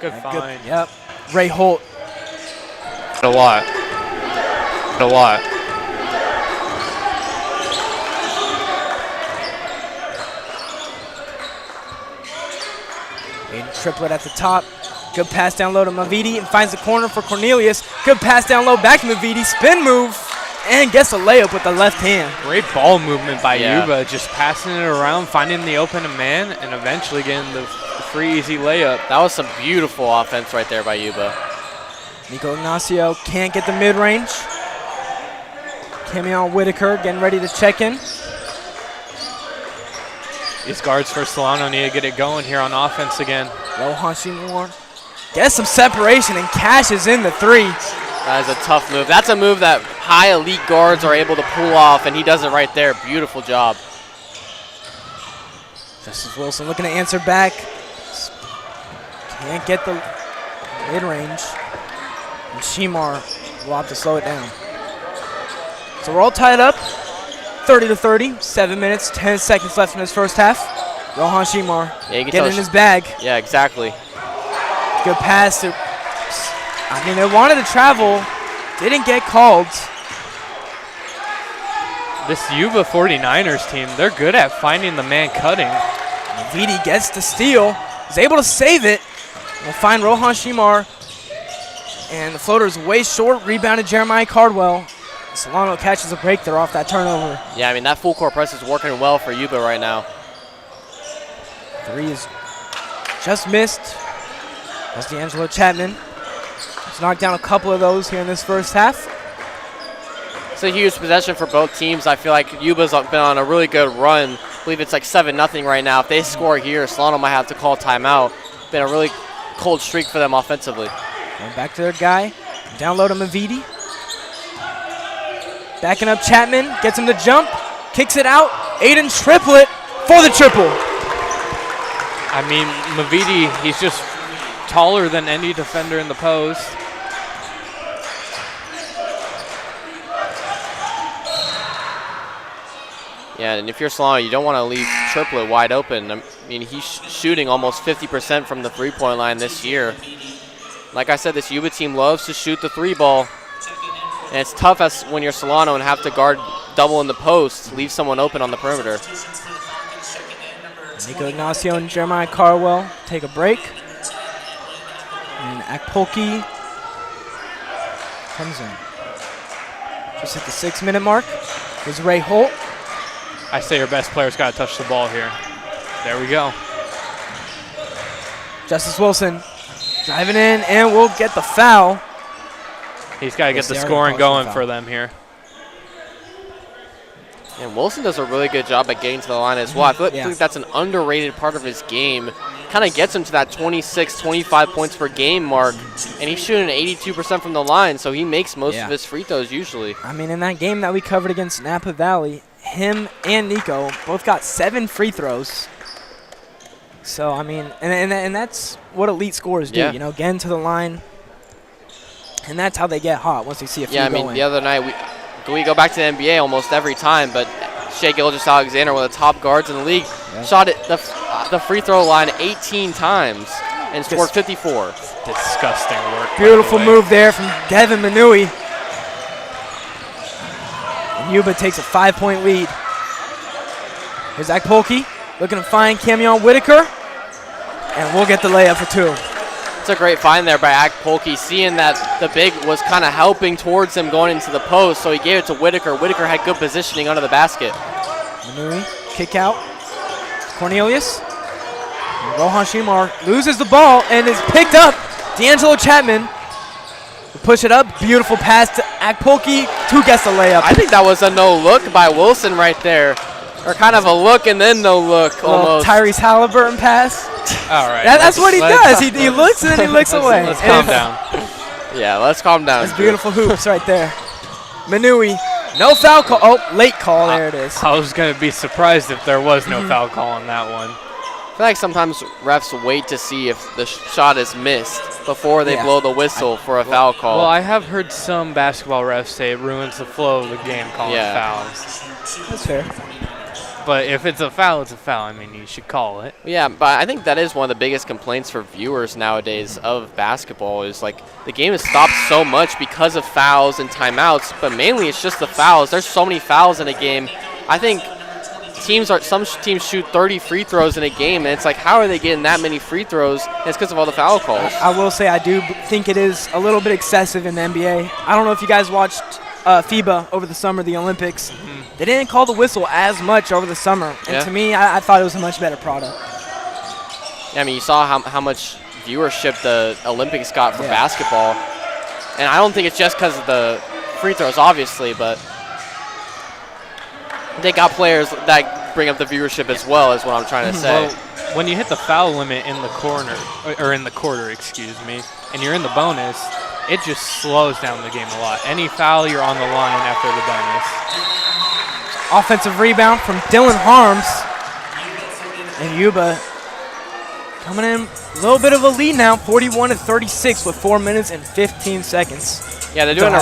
Good find. Yep. Ray Holt. A lot. A lot. Aiden Triplett at the top. Good pass down low to Mavidi and finds the corner for Cornelius. Good pass down low back to Mavidi. Spin move and gets a layup with the left hand. Great ball movement by Yuba, just passing it around, finding the open man, and eventually getting the free easy layup. That was some beautiful offense right there by Yuba. Nico Ignacio can't get the mid-range. Camion Whitaker getting ready to check in. These guards for Solano need to get it going here on offense again. Rohan Shimor gets some separation and cashes in the three. That is a tough move. That's a move that high elite guards are able to pull off, and he does it right there. Beautiful job. Justice Wilson looking to answer back. Can't get the mid-range. And Shimar will have to slow it down. So we're all tied up, 30-30, 7 minutes, 10 seconds left in this first half. Rohan Shimar getting in his bag. Yeah, exactly. Good pass to, I mean, they wanted to travel, didn't get called. This Yuba 49ers team, they're good at finding the man cutting. Vidi gets the steal, is able to save it. We'll find Rohan Shimar, and the floater is way short, rebounded Jeremiah Cardwell. Solano catches a break there off that turnover. Yeah, I mean, that full court press is working well for Yuba right now. Three is just missed. That's D'Angelo Chapman. He's knocked down a couple of those here in this first half. It's a huge possession for both teams. I feel like Yuba's been on a really good run. I believe it's like 7-0 right now. If they score here, Solano might have to call timeout. Been a really cold streak for them offensively. Going back to their guy. Down low to Mavidi. Backing up Chapman. Gets him to jump. Kicks it out. Aiden Triplett for the triple. I mean, Mavidi, he's just taller than any defender in the post. Yeah, and if you're Solano, you don't want to leave Triplett wide open. I mean, he's shooting almost 50% from the three-point line this year. Like I said, this Yuba team loves to shoot the three ball. And it's tough as when you're Solano and have to guard double in the post, leave someone open on the perimeter. Nico Ignacio and Jeremiah Carwell take a break. And Akpolki comes in. Just hit the 6-minute mark. Here's Ray Holt. I say your best player's got to touch the ball here. There we go. Justice Wilson driving in and will get the foul. He's got to get the scoring going for them here. And Wilson does a really good job at getting to the line as well. I feel like that's an underrated part of his game. Kind of gets him to that 26, 25 points per game mark. And he's shooting 82% from the line, so he makes most of his free throws usually. I mean, in that game that we covered against Napa Valley, him and Nico both got 7 free throws. So, I mean, and that's what elite scorers do, you know, getting to the line. And that's how they get hot once they see a few going. Yeah, I mean, the other night, we go back to the NBA almost every time, but Shea Gilgeous-Alexander, one of the top guards in the league, shot at the free throw line 18 times and scored 54. Disgusting work. Beautiful move there from Devin Manui. And Yuba takes a 5-point lead. Here's Akpolki looking to find Camion Whitaker. And we'll get the layup for 2. It's a great find there by Akpolki, seeing that the big was kind of helping towards him going into the post, so he gave it to Whitaker. Whitaker had good positioning under the basket. Manui, kick out. Cornelius. And Rohan Shimar loses the ball and is picked up. D'Angelo Chapman will push it up. Beautiful pass to Akpolki. 2 gets the layup. I think that was a no-look by Wilson right there. Or kind of a look and then no-look almost. Tyrese Halliburton pass. All right. That's what he does. He looks and then he looks away. Let's calm down. Yeah, let's calm down. That's beautiful hoops right there. Manui, no foul call. Oh, late call. There it is. I was going to be surprised if there was no foul call on that one. I feel like sometimes refs wait to see if the shot is missed before they blow the whistle for a foul call. Well, I have heard some basketball refs say it ruins the flow of the game calling fouls. That's fair. But if it's a foul, it's a foul. I mean, you should call it. Yeah, but I think that is one of the biggest complaints for viewers nowadays of basketball is like the game has stopped so much because of fouls and timeouts, but mainly it's just the fouls. There's so many fouls in a game. I think some teams shoot 30 free throws in a game, and it's like, how are they getting that many free throws? And it's because of all the foul calls. I will say I do think it is a little bit excessive in the NBA. I don't know if you guys watched FIBA over the summer, the Olympics. They didn't call the whistle as much over the summer, and to me, I thought it was a much better product. Yeah, I mean, you saw how much viewership the Olympics got for basketball, and I don't think it's just because of the free throws, obviously, but they got players that bring up the viewership as well, is what I'm trying to say. Well, when you hit the foul limit in the corner, or in the quarter, excuse me, and you're in the bonus, it just slows down the game a lot. Any foul, you're on the line after the bonus. Offensive rebound from Dylan Harms. And Yuba coming in a little bit of a lead now, 41-36 with 4 minutes and 15 seconds. Yeah, they're doing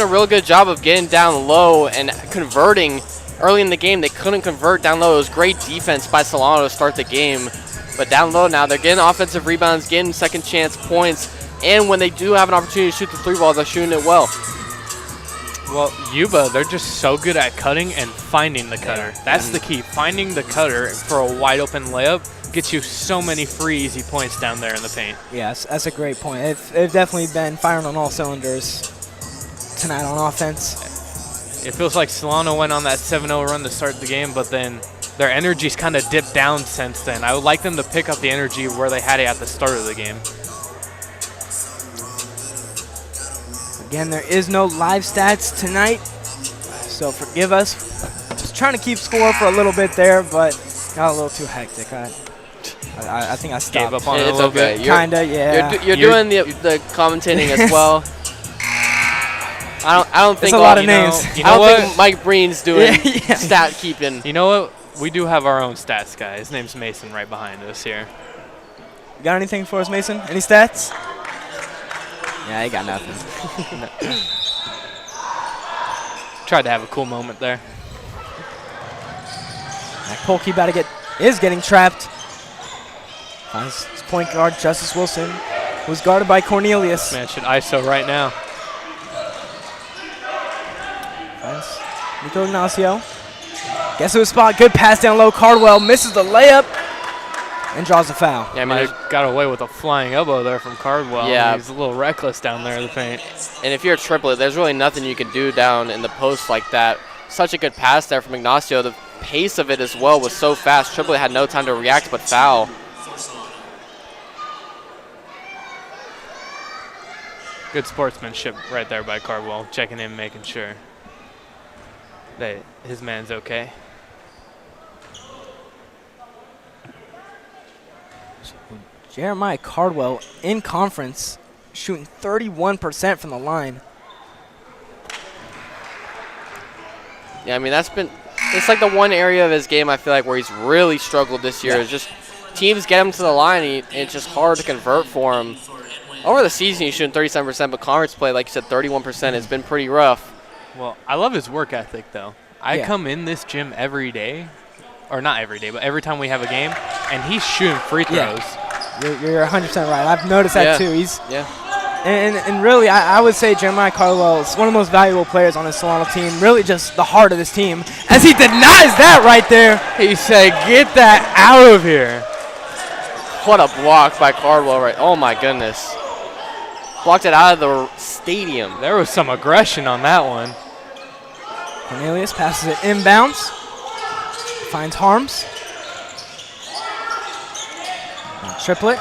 a real good job of getting down low and converting. Early in the game, they couldn't convert down low. It was great defense by Solano to start the game. But down low now, they're getting offensive rebounds, getting second chance points. And when they do have an opportunity to shoot the three ball, they're shooting it well. Well, Yuba, they're just so good at cutting and finding the cutter. That's the key. Finding the cutter for a wide open layup gets you so many free, easy points down there in the paint. Yes, that's a great point. They've definitely been firing on all cylinders tonight on offense. It feels like Solano went on that 7-0 run to start the game, but then their energy's kind of dipped down since then. I would like them to pick up the energy where they had it at the start of the game. Again, there is no live stats tonight, so forgive us. Just trying to keep score for a little bit there, but got a little too hectic. I think I stopped. Gave up on it a little bit. Kinda, yeah. You're doing the commentating as well. I don't think a lot of names. You know I what? don't think Mike Breen's doing stat keeping. You know what? We do have our own stats guy. His name's Mason right behind us here. You got anything for us, Mason? Any stats? Yeah, he got nothing. Tried to have a cool moment there. Polkey is getting trapped. Finds his point guard, Justice Wilson, who's guarded by Cornelius. Man should ISO right now. Finds Nico Ignacio. Gets to his spot. Good pass down low. Cardwell misses the layup and draws a foul. Yeah, I mean, got away with a flying elbow there from Cardwell. Yeah. He's a little reckless down there in the paint. And if you're a triplet, there's really nothing you can do down in the post like that. Such a good pass there from Ignacio. The pace of it as well was so fast. Triplet had no time to react but foul. Good sportsmanship right there by Cardwell, checking in, making sure that his man's okay. Jeremiah Cardwell in conference shooting 31% from the line. Yeah, I mean, it's like the one area of his game I feel like where he's really struggled this year. Is just teams get him to the line and it's just hard to convert for him. Over the season, he's shooting 37%, but conference play, like you said, 31% has been pretty rough. Well, I love his work ethic, though. I come in this gym every day, or not every day, but every time we have a game, and he's shooting free throws. Yeah. You're 100% right. I've noticed that too. Yeah. And really, I would say Jeremiah Cardwell is one of the most valuable players on this Solano team. Really just the heart of this team. As he denies that right there. He said, get that out of here. What a block by Cardwell. Right? Oh, my goodness. Blocked it out of the stadium. There was some aggression on that one. Cornelius passes it inbounds. Finds Harms. And triplet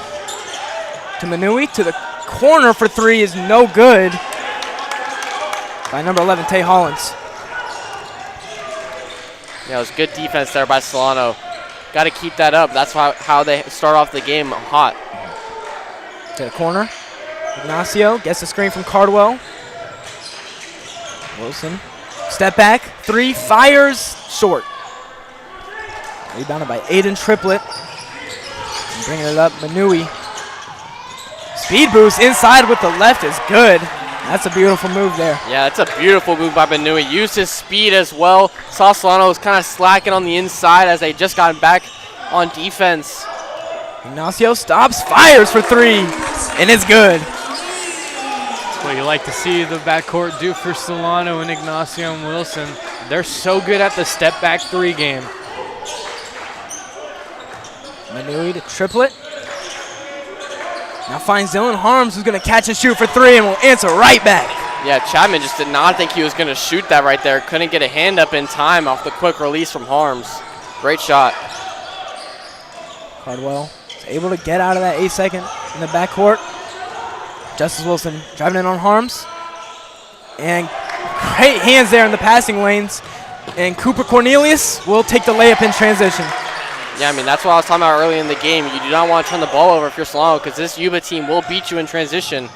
to Manui to the corner for three is no good by number 11, Tay Hollins. Yeah, it was good defense there by Solano. Got to keep that up. That's how they start off the game hot. To the corner. Ignacio gets the screen from Cardwell. Wilson. Step back. Three. Fires. Short. Rebounded by Aiden Triplett. Bringing it up. Manui. Speed boost inside with the left is good. That's a beautiful move there. Yeah, it's a beautiful move by Benui. Used his speed as well. Saw Solano was kind of slacking on the inside as they just got back on defense. Ignacio stops, fires for 3, and it's good. That's what you like to see the backcourt do for Solano and Ignacio and Wilson. They're so good at the step back 3 game. Benui to triplet. Now finds Dylan Harms, who's going to catch and shoot for 3 and will answer right back. Yeah, Chapman just did not think he was going to shoot that right there. Couldn't get a hand up in time off the quick release from Harms. Great shot. Cardwell is able to get out of that 8-second in the backcourt. Justice Wilson driving in on Harms. And great hands there in the passing lanes. And Cooper Cornelius will take the layup in transition. Yeah, I mean, that's what I was talking about early in the game. You do not want to turn the ball over if you're Solano because this Yuba team will beat you in transition.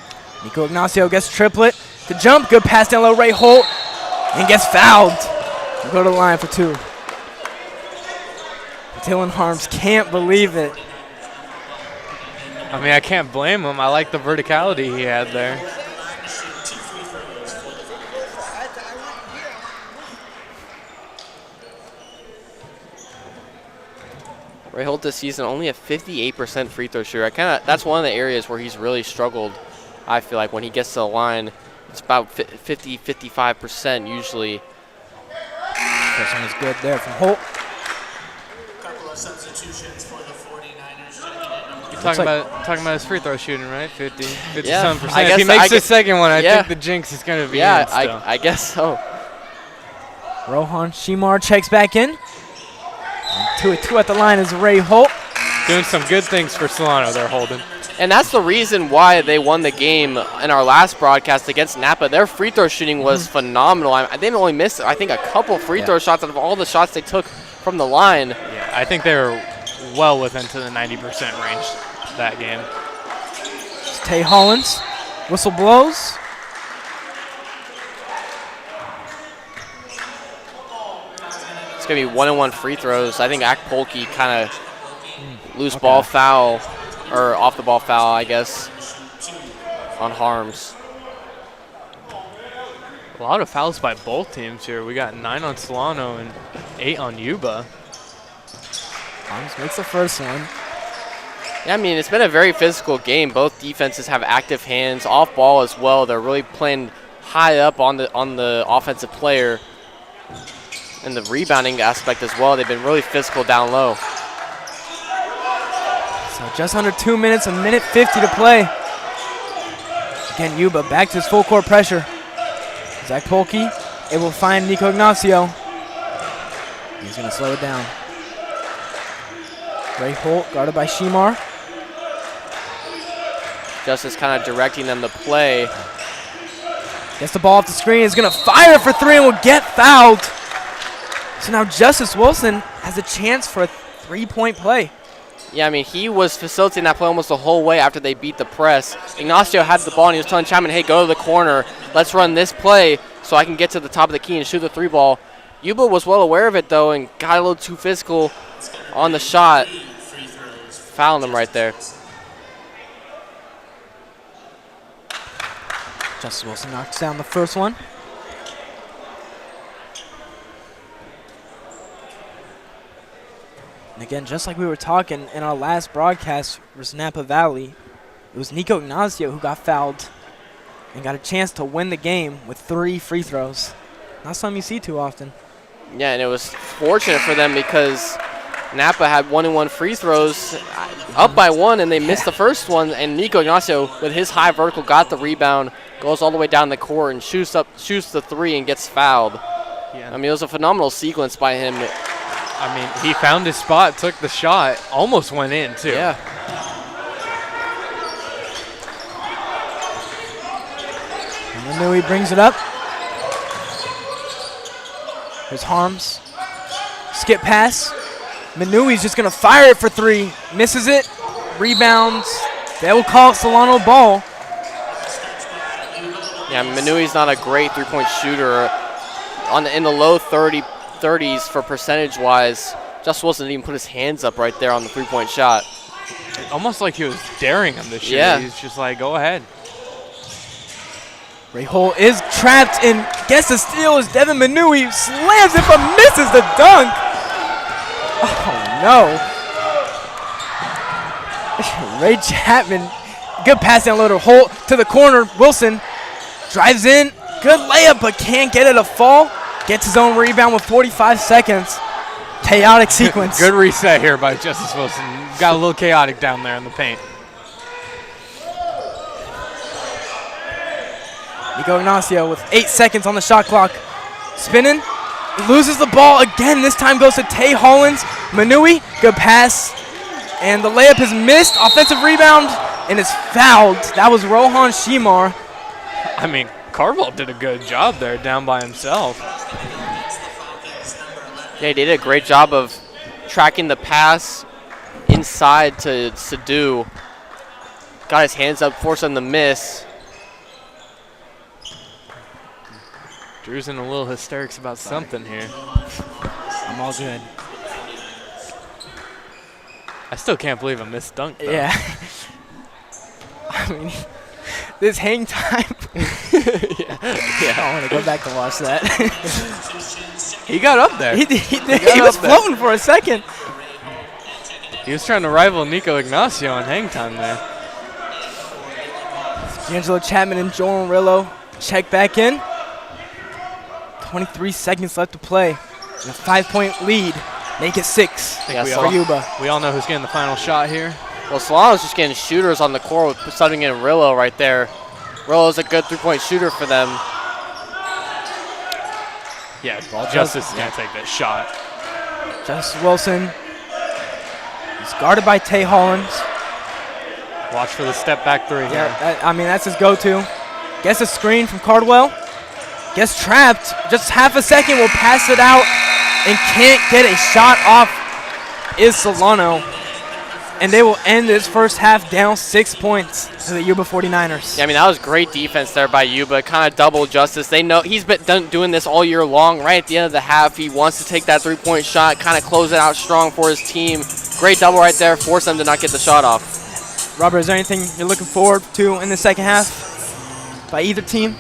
Nico Ignacio gets triplet to jump. Good pass down low, Ray Holt, and gets fouled. We'll go to the line for 2. Dylan Harms can't believe it. I mean, I can't blame him. I like the verticality he had there. Ray Holt this season only a 58% free throw shooter. That's one of the areas where he's really struggled. I feel like when he gets to the line, it's about 50, 55% usually. First one is good there from Holt. Couple of substitutions for the 49ers. You're talking about his free throw shooting, right? 57%. Yeah, If he makes the second one, I think the jinx is going to be in still. I guess so. Rohan Shimar checks back in. And 2 at the line is Ray Holt. Doing some good things for Solano there, Holden. And that's the reason why they won the game in our last broadcast against Napa. Their free throw shooting was phenomenal. They didn't only miss, I think, a couple free throw shots out of all the shots they took from the line. Yeah, I think they were well within to the 90% range that game. It's Tay Hollins. Whistle blows. It's going to be 1-on-1 free throws. I think Akpolke kind of loose ball foul, or off the ball foul, I guess, on Harms. A lot of fouls by both teams here. We got 9 on Solano and 8 on Yuba. Harms makes the first one. Yeah, I mean, it's been a very physical game. Both defenses have active hands, off ball as well. They're really playing high up on the offensive player. And the rebounding aspect as well. They've been really physical down low. So just under 2 minutes, 1:50 to play. Again, Yuba back to his full court pressure. Zach Polke able to find Nico Ignacio. He's going to slow it down. Ray Holt guarded by Shimar. Justice kind of directing them to play. Gets the ball off the screen. Is going to fire for 3 and will get fouled. So now Justice Wilson has a chance for a 3-point play. Yeah, I mean, he was facilitating that play almost the whole way after they beat the press. Ignacio had the ball, and he was telling Chapman, hey, go to the corner. Let's run this play so I can get to the top of the key and shoot the 3 ball. Yuba was well aware of it, though, and got a little too physical on the shot. Fouling him right there. Justice Wilson knocks down the first one. And again, just like we were talking in our last broadcast versus Napa Valley, it was Nico Ignacio who got fouled and got a chance to win the game with 3 free throws. Not something you see too often. Yeah, and it was fortunate for them because Napa had 1-on-1 free throws up by 1, and they missed the first one. And Nico Ignacio, with his high vertical, got the rebound, goes all the way down the court, and shoots the 3 and gets fouled. Yeah. I mean, it was a phenomenal sequence by him. I mean, he found his spot, took the shot, almost went in, too. Yeah. And then he brings it up. There's Harms. Skip pass. Manui's just going to fire it for 3. Misses it. Rebounds. They will call it Solano ball. Yeah, Manui's not a great three-point shooter. In the low 30s for percentage-wise. Justice Wilson didn't even put his hands up right there on the three-point shot. Almost like he was daring him to shoot. Yeah. He's just like, go ahead. Ray Hole is trapped and gets the steal as Devin Manui slams it but misses the dunk. Oh, no. Ray Chapman, good pass down low to Holt to the corner. Wilson drives in, good layup, but can't get it to fall. Gets his own rebound with 45 seconds. Chaotic sequence. Good reset here by Justice Wilson. Got a little chaotic down there in the paint. Nico Ignacio with 8 seconds on the shot clock. Spinning, loses the ball again. This time goes to Tay Hollins. Manui, good pass. And the layup is missed. Offensive rebound, and it's fouled. That was Rohan Shimar. I mean, Carville did a good job there down by himself. Yeah, he did a great job of tracking the pass inside to Sadu. Got his hands up, forced him to miss. Drew's in a little hysterics about something here. I'm all good. I still can't believe a missed dunk, though. Yeah. I mean, this hang time. I want to go back and watch that. He got up there. He did. He was floating for a second. He was trying to rival Nico Ignacio on hang time there. D'Angelo Chapman and Joel Rillo check back in. 23 seconds left to play. And a 5-point lead. Make it 6 for Yuba. We all know who's getting the final shot here. Well, Solano's just getting shooters on the court with subbing in Rillo right there. Rillo's a good three-point shooter for them. Yeah, Justice is going to take that shot. Justice Wilson. He's guarded by Tay Hollins. Watch for the step-back three here. Yeah, I mean, that's his go-to. Gets a screen from Cardwell. Gets trapped. Just half a second. Will pass it out and can't get a shot off is Solano. And they will end this first half down 6 points to the Yuba 49ers. Yeah, I mean, that was great defense there by Yuba. Kind of double Justice. They know he's been doing this all year long. Right at the end of the half, he wants to take that three-point shot, kind of close it out strong for his team. Great double right there. Force them to not get the shot off. Robert, is there anything you're looking forward to in the second half by either team?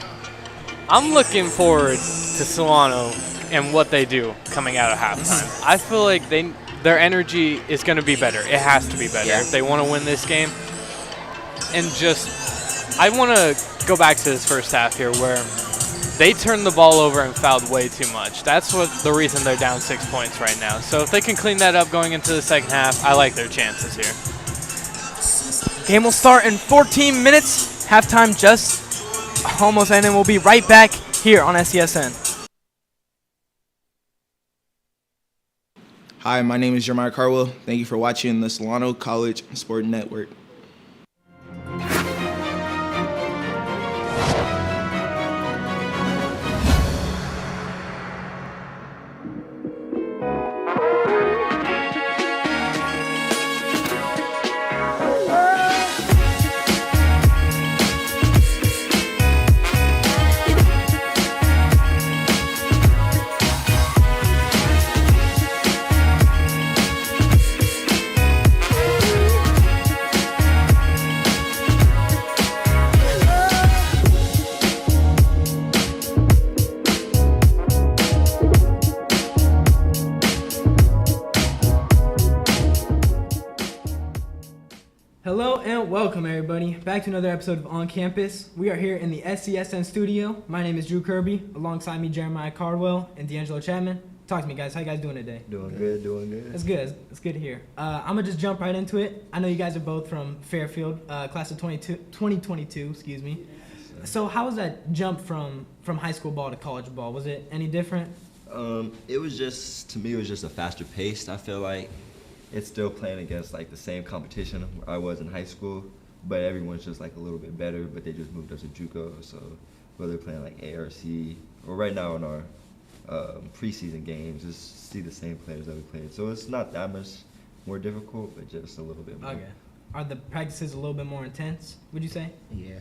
I'm looking forward to Solano and what they do coming out of halftime. I feel like their energy is going to be better. It has to be better if they want to win this game. And I want to go back to this first half here where they turned the ball over and fouled way too much. That's the reason they're down 6 points right now. So if they can clean that up going into the second half, I like their chances here. Game will start in 14 minutes. Halftime just almost ended. We'll be right back here on SCSN. Hi, my name is Jeremiah Carwell. Thank you for watching the Solano College Sport Network. Hello and welcome everybody back to another episode of On Campus. We are here in the SCSN studio. My name is Drew Kirby. Alongside me, Jeremiah Cardwell and D'Angelo Chapman. Talk to me, guys. How you guys doing today? Doing good, doing good. That's good. It's good to hear. I'm going to just jump right into it. I know you guys are both from Fairfield, class of 2022, excuse me. So how was that jump from high school ball to college ball? Was it any different? It was just, to me, it was just a faster pace. I feel like it's still playing against like the same competition I was in high school, but everyone's just like a little bit better, but they just moved up to JUCO. So whether they're playing like ARC or right now in our preseason games, just see the same players that we played. So it's not that much more difficult, but just a little bit more. Okay. Are the practices a little bit more intense, would you say? Yeah.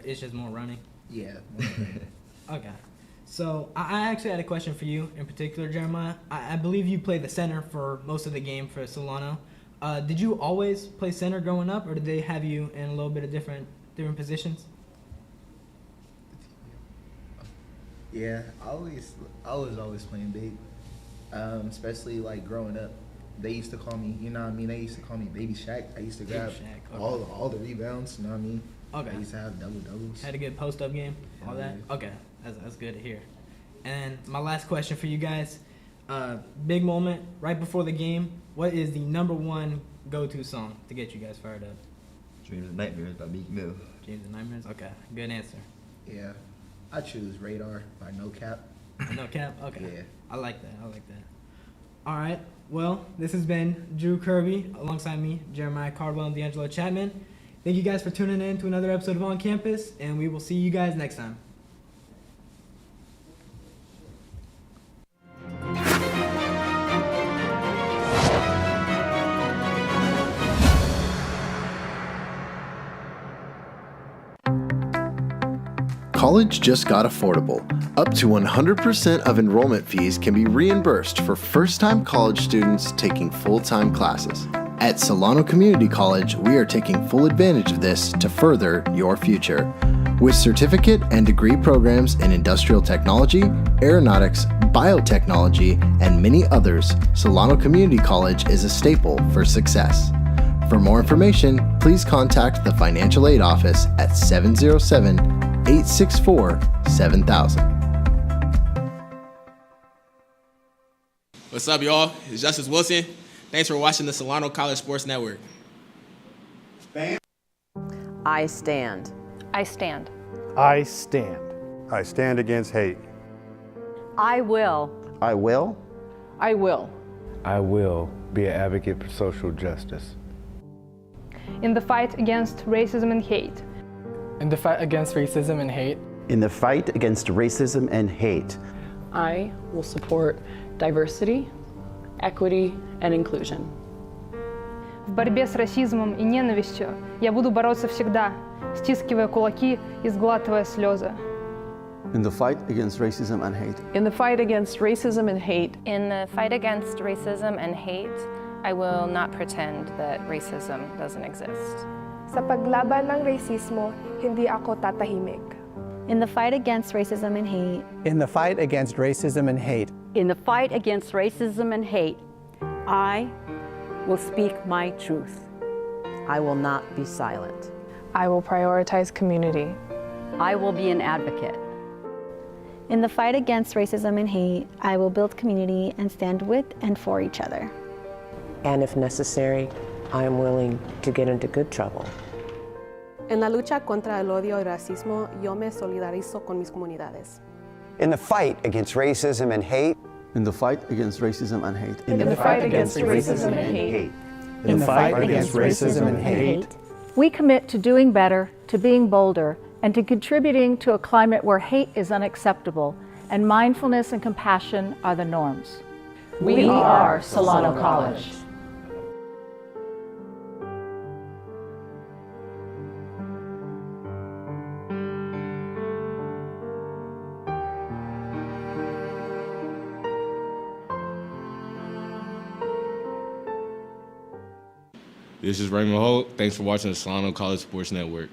It's just more running? Yeah. Okay. So I actually had a question for you in particular, Jeremiah. I believe you played the center for most of the game for Solano. Did you always play center growing up, or did they have you in a little bit of different positions? Yeah, I was always playing big, especially like growing up. They used to call me, you know what I mean? They used to call me Baby Shaq. I used to grab Shaq, okay. all the rebounds, you know what I mean? Okay. I used to have double-doubles. Had a good post-up game, all Yeah, that? yeah. Okay, that's good to hear. And my last question for you guys, big moment, right before the game, what is the number one go-to song to get you guys fired up? Dreams and Nightmares by Meek Mill. Dreams and Nightmares? Okay, good answer. Yeah, I choose Radar by No Cap. No cap? Okay. Yeah. I like that. All right. Well, this has been Drew Kirby alongside me, Jeremiah Cardwell, and D'Angelo Chapman. Thank you guys for tuning in to another episode of On Campus, and we will see you guys next time. College just got affordable. Up to 100% of enrollment fees can be reimbursed for first-time college students taking full-time classes. At Solano Community College, we are taking full advantage of this to further your future. With certificate and degree programs in industrial technology, aeronautics, biotechnology, and many others, Solano Community College is a staple for success. For more information, please contact the Financial Aid Office at 707-864-7000. What's up, y'all? It's Justice Wilson. Thanks for watching the Solano College Sports Network. I stand. I stand. I stand. I stand against hate. I will. I will. I will. I will be an advocate for social justice. In the fight against racism and hate. In the fight against racism and hate. In the fight against racism and hate. I will support diversity, equity, and inclusion. В борьбе с расизмом и ненавистью я буду бороться всегда, стискивая кулаки и сглатывая слезы. In the fight against racism and hate. In the fight against racism and hate. In the fight against racism and hate, I will not pretend that racism doesn't exist. Sa paglaban ng rasismo, hindi ako tatahimik. In the fight against racism and hate. In the fight against racism and hate. In the fight against racism and hate, I will speak my truth. I will not be silent. I will prioritize community. I will be an advocate. In the fight against racism and hate, I will build community and stand with and for each other. And if necessary, I am willing to get into good trouble. En la lucha contra el odio y racismo, yo me solidarizo con mis comunidades. In the fight against racism and hate. In the fight against racism and hate. In the fight against racism and hate. In the fight against racism and hate. We commit to doing better, to being bolder, and to contributing to a climate where hate is unacceptable and mindfulness and compassion are the norms. We are Solano College. This is Raymond Holt. Thanks for watching the Solano College Sports Network.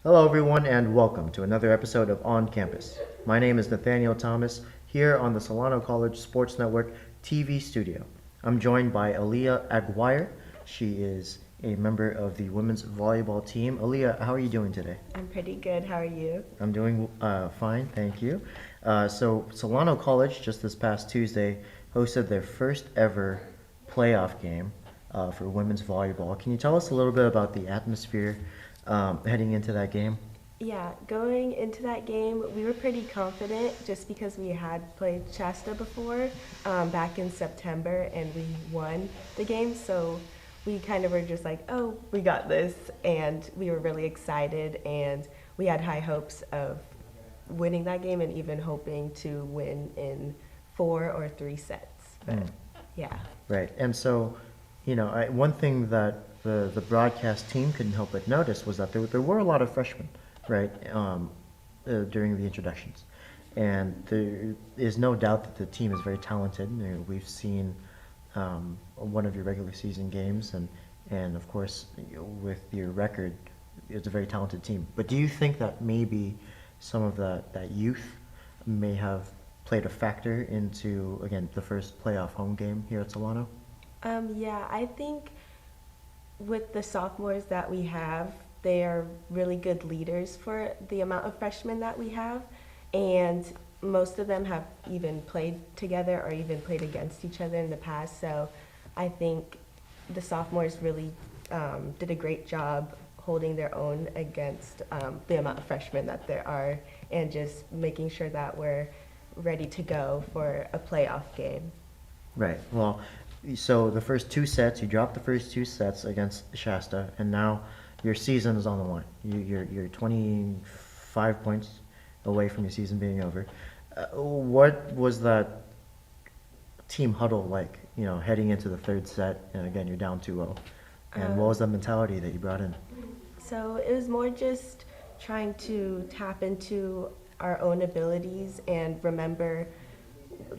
Hello everyone and welcome to another episode of On Campus. My name is Nathaniel Thomas here on the Solano College Sports Network TV studio. I'm joined by Aaliyah Aguirre. She is a member of the women's volleyball team. Aaliyah, how are you doing today? I'm pretty good. How are you? I'm doing fine, thank you. So Solano College just this past Tuesday hosted their first ever playoff game for women's volleyball. Can you tell us a little bit about the atmosphere heading into that game? Yeah, going into that game, we were pretty confident just because we had played Shasta before back in September, and we won the game. So we kind of were just like, oh, we got this, and we were really excited, and we had high hopes of winning that game and even hoping to win in 4 or 3 sets. But yeah. Right, and so, one thing that the broadcast team couldn't help but notice was that there were a lot of freshmen, right, during the introductions. And there is no doubt that the team is very talented. We've seen one of your regular season games, and of course, with your record, it's a very talented team. But do you think that maybe some of that youth may have played a factor into, again, the first playoff home game here at Solano? Yeah, I think with the sophomores that we have, they are really good leaders for the amount of freshmen that we have, and most of them have even played together or even played against each other in the past. So I think the sophomores really did a great job holding their own against the amount of freshmen that there are, and just making sure that we're ready to go for a playoff game. Right. Well, so the first 2 sets, you dropped the first 2 sets against Shasta, and now your season is on the line. You're 25 points away from your season being over. What was that team huddle like, heading into the 3rd set, and again, you're down 2-0? And what was the mentality that you brought in? So it was more just trying to tap into our own abilities and remember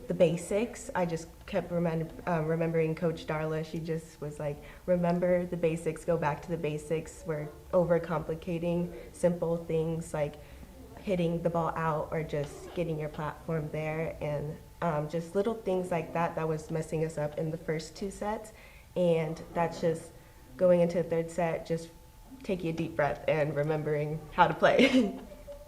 the basics. I just kept remembering Coach Darla. She just was like, remember the basics, go back to the basics. We're overcomplicating simple things like hitting the ball out or just getting your platform there, and just little things like that was messing us up in the first 2 sets. And that's just going into the 3rd set, just taking a deep breath and remembering how to play.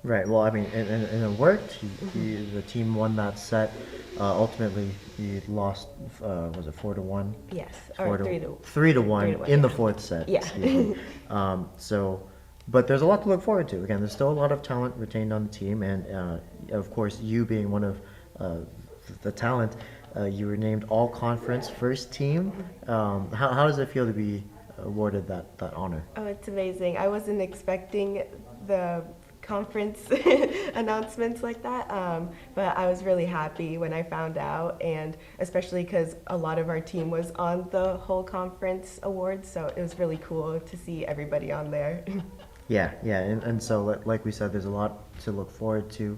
Right. Well, I mean, and it worked. The team won that set. Ultimately, you lost. Was it 4-1? Yes, or 3-1. 3-1 in the 4th set. Yeah. But there's a lot to look forward to. Again, there's still a lot of talent retained on the team, and of course, you being one of the talent, you were named All-Conference First Team. How does it feel to be awarded that honor? Oh, it's amazing. I wasn't expecting the conference announcements like that, but I was really happy when I found out, and especially because a lot of our team was on the whole conference awards, so it was really cool to see everybody on there. Yeah, and so like we said, there's a lot to look forward to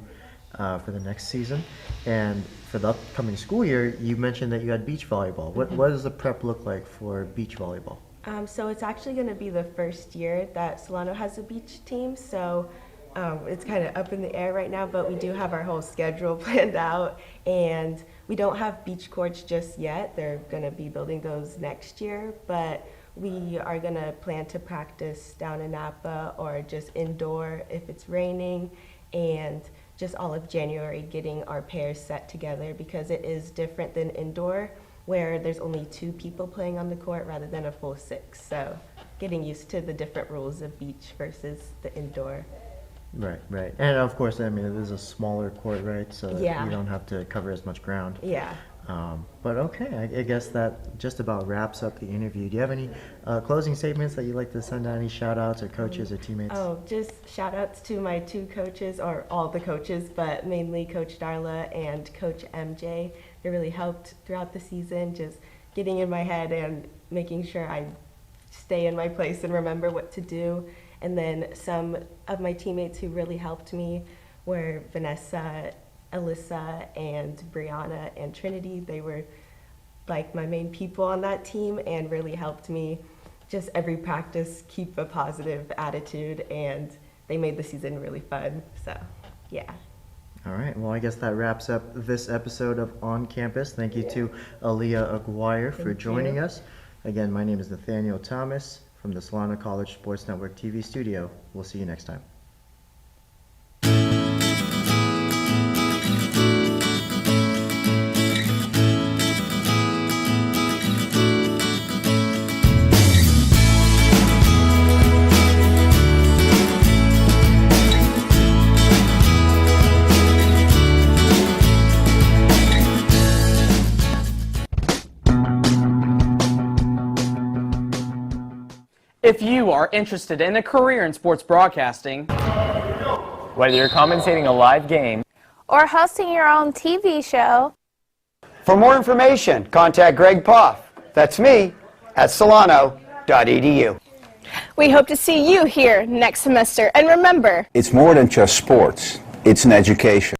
for the next season, and for the upcoming school year, you mentioned that you had beach volleyball. What does the prep look like for beach volleyball? So it's actually going to be the first year that Solano has a beach team, so it's kind of up in the air right now, but we do have our whole schedule planned out, and we don't have beach courts just yet. They're going to be building those next year, but we are going to plan to practice down in Napa or just indoor if it's raining, and just all of January getting our pairs set together, because it is different than indoor where there's only 2 people playing on the court rather than a full 6. So getting used to the different rules of beach versus the indoor. Right. And of course, I mean, it is a smaller court, right? So Yeah. you don't have to cover as much ground. Yeah. But okay, I guess that just about wraps up the interview. Do you have any closing statements that you'd like to send out? Any shout outs or coaches or teammates? Oh, just shout outs to my 2 coaches, or all the coaches, but mainly Coach Darla and Coach MJ. They really helped throughout the season, just getting in my head and making sure I stay in my place and remember what to do. And then some of my teammates who really helped me were Vanessa, Alyssa, and Brianna, and Trinity. They were like my main people on that team and really helped me just every practice keep a positive attitude, and they made the season really fun. So, yeah. All right. Well, I guess that wraps up this episode of On Campus. Thank you to Aaliyah Aguirre for joining us. Again, my name is Nathaniel Thomas from the Solano College Sports Network TV studio. We'll see you next time. If you are interested in a career in sports broadcasting, whether you're commentating a live game or hosting your own TV show, for more information, contact Greg Poff. That's me at solano.edu. we hope to see you here next semester. And remember, It's more than just sports. It's an education.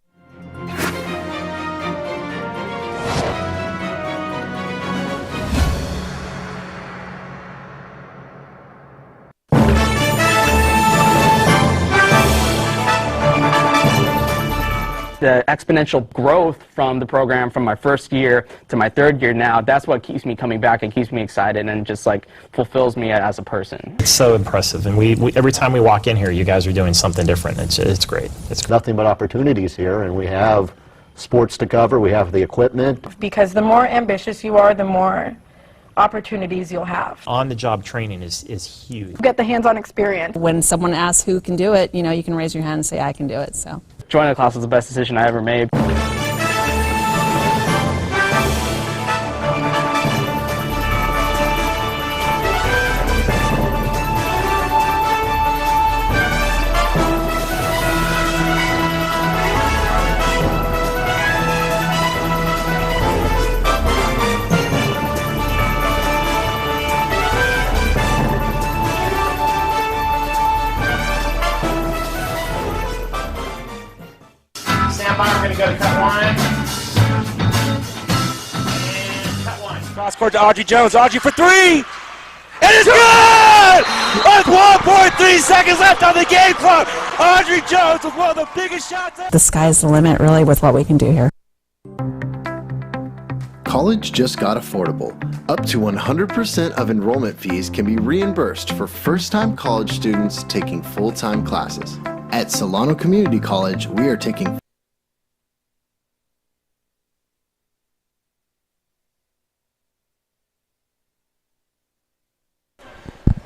the exponential growth from the program from my first year to my third year now, that's what keeps me coming back and keeps me excited and just like fulfills me as a person. It's so impressive, and we every time we walk in here, you guys are doing something different. It's great. It's nothing but opportunities here, and we have sports to cover, we have the equipment. Because the more ambitious you are, the more opportunities you'll have. On-the-job training is huge. You get the hands-on experience. When someone asks who can do it, you know, you can raise your hand and say, I can do it. So joining the class was the best decision I ever made. We're going to go to cut one. And cut one. Cross court to Audrey Jones. Audrey for three. It is good! With 1.3 seconds left on the game clock. Audrey Jones with one of the biggest shots. the sky's the limit, really, with what we can do here. College just got affordable. Up to 100% of enrollment fees can be reimbursed for first-time college students taking full-time classes. At Solano Community College, we are taking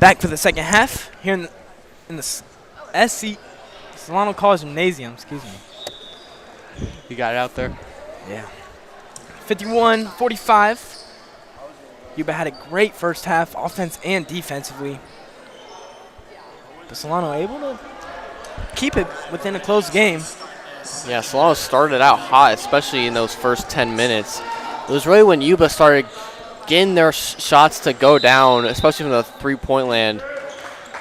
Back for the second half here in the SC Solano College Gymnasium. Excuse me. You got it out there. Yeah. 51-45. Yuba had a great first half, offense and defensively. But Solano able to keep it within a close game. Yeah, Solano started out hot, especially in those first 10 minutes. It was really when Yuba started getting their shots to go down, especially from the three-point land,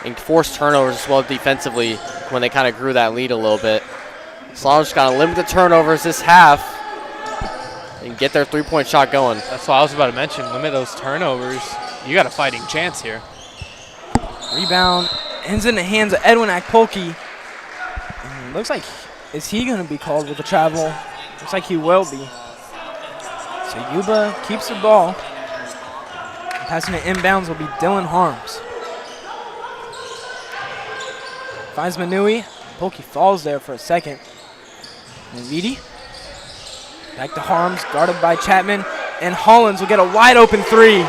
and forced turnovers as well defensively when they kind of grew that lead a little bit. Solano just got to limit the turnovers this half and get their three-point shot going. That's what I was about to mention. Limit those turnovers. You got a fighting chance here. Rebound ends in the hands of Edwin Akpolki. And looks like, is he going to be called with a travel? Looks like he will be. So Yuba keeps the ball. Passing it inbounds will be Dylan Harms. Finds Manui. Polky falls there for a second. Navidi. Back to Harms, guarded by Chapman. And Hollins will get a wide open three.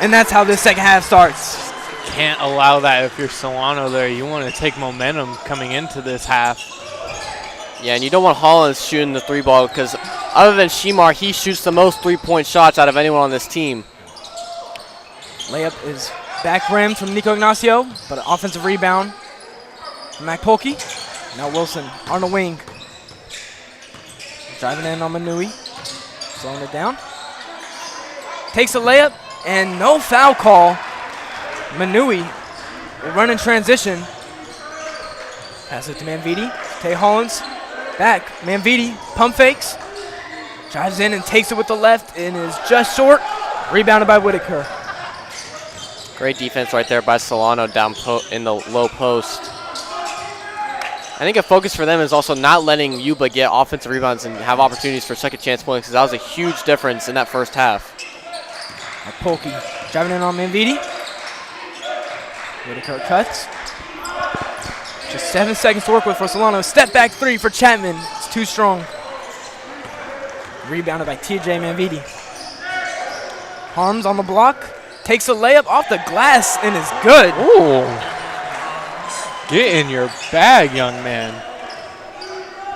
And that's how this second half starts. Can't allow that if you're Solano there. You want to take momentum coming into this half. Yeah, and you don't want Hollins shooting the three ball because other than Shimar, he shoots the most three-point shots out of anyone on this team. Layup is back rim from Nico Ignacio, but an offensive rebound from Akpolki. Now Wilson on the wing. Driving in on Manui. Slowing it down. Takes a layup and no foul call. Manui will run in transition. Pass it to Manvidi. Tay Hollins back. Manvidi pump fakes. Drives in and takes it with the left and is just short. Rebounded by Whitaker. Great defense right there by Solano down in the low post. I think a focus for them is also not letting Yuba get offensive rebounds and have opportunities for second chance points because that was a huge difference in that first half. Polky driving in on Manvidi. Whitaker cuts. Just 7 seconds to work with for Solano. Step back three for Chapman. It's too strong. Rebounded by TJ Manvidi. Harms on the block. Takes a layup off the glass and is good. Ooh. Get in your bag, young man.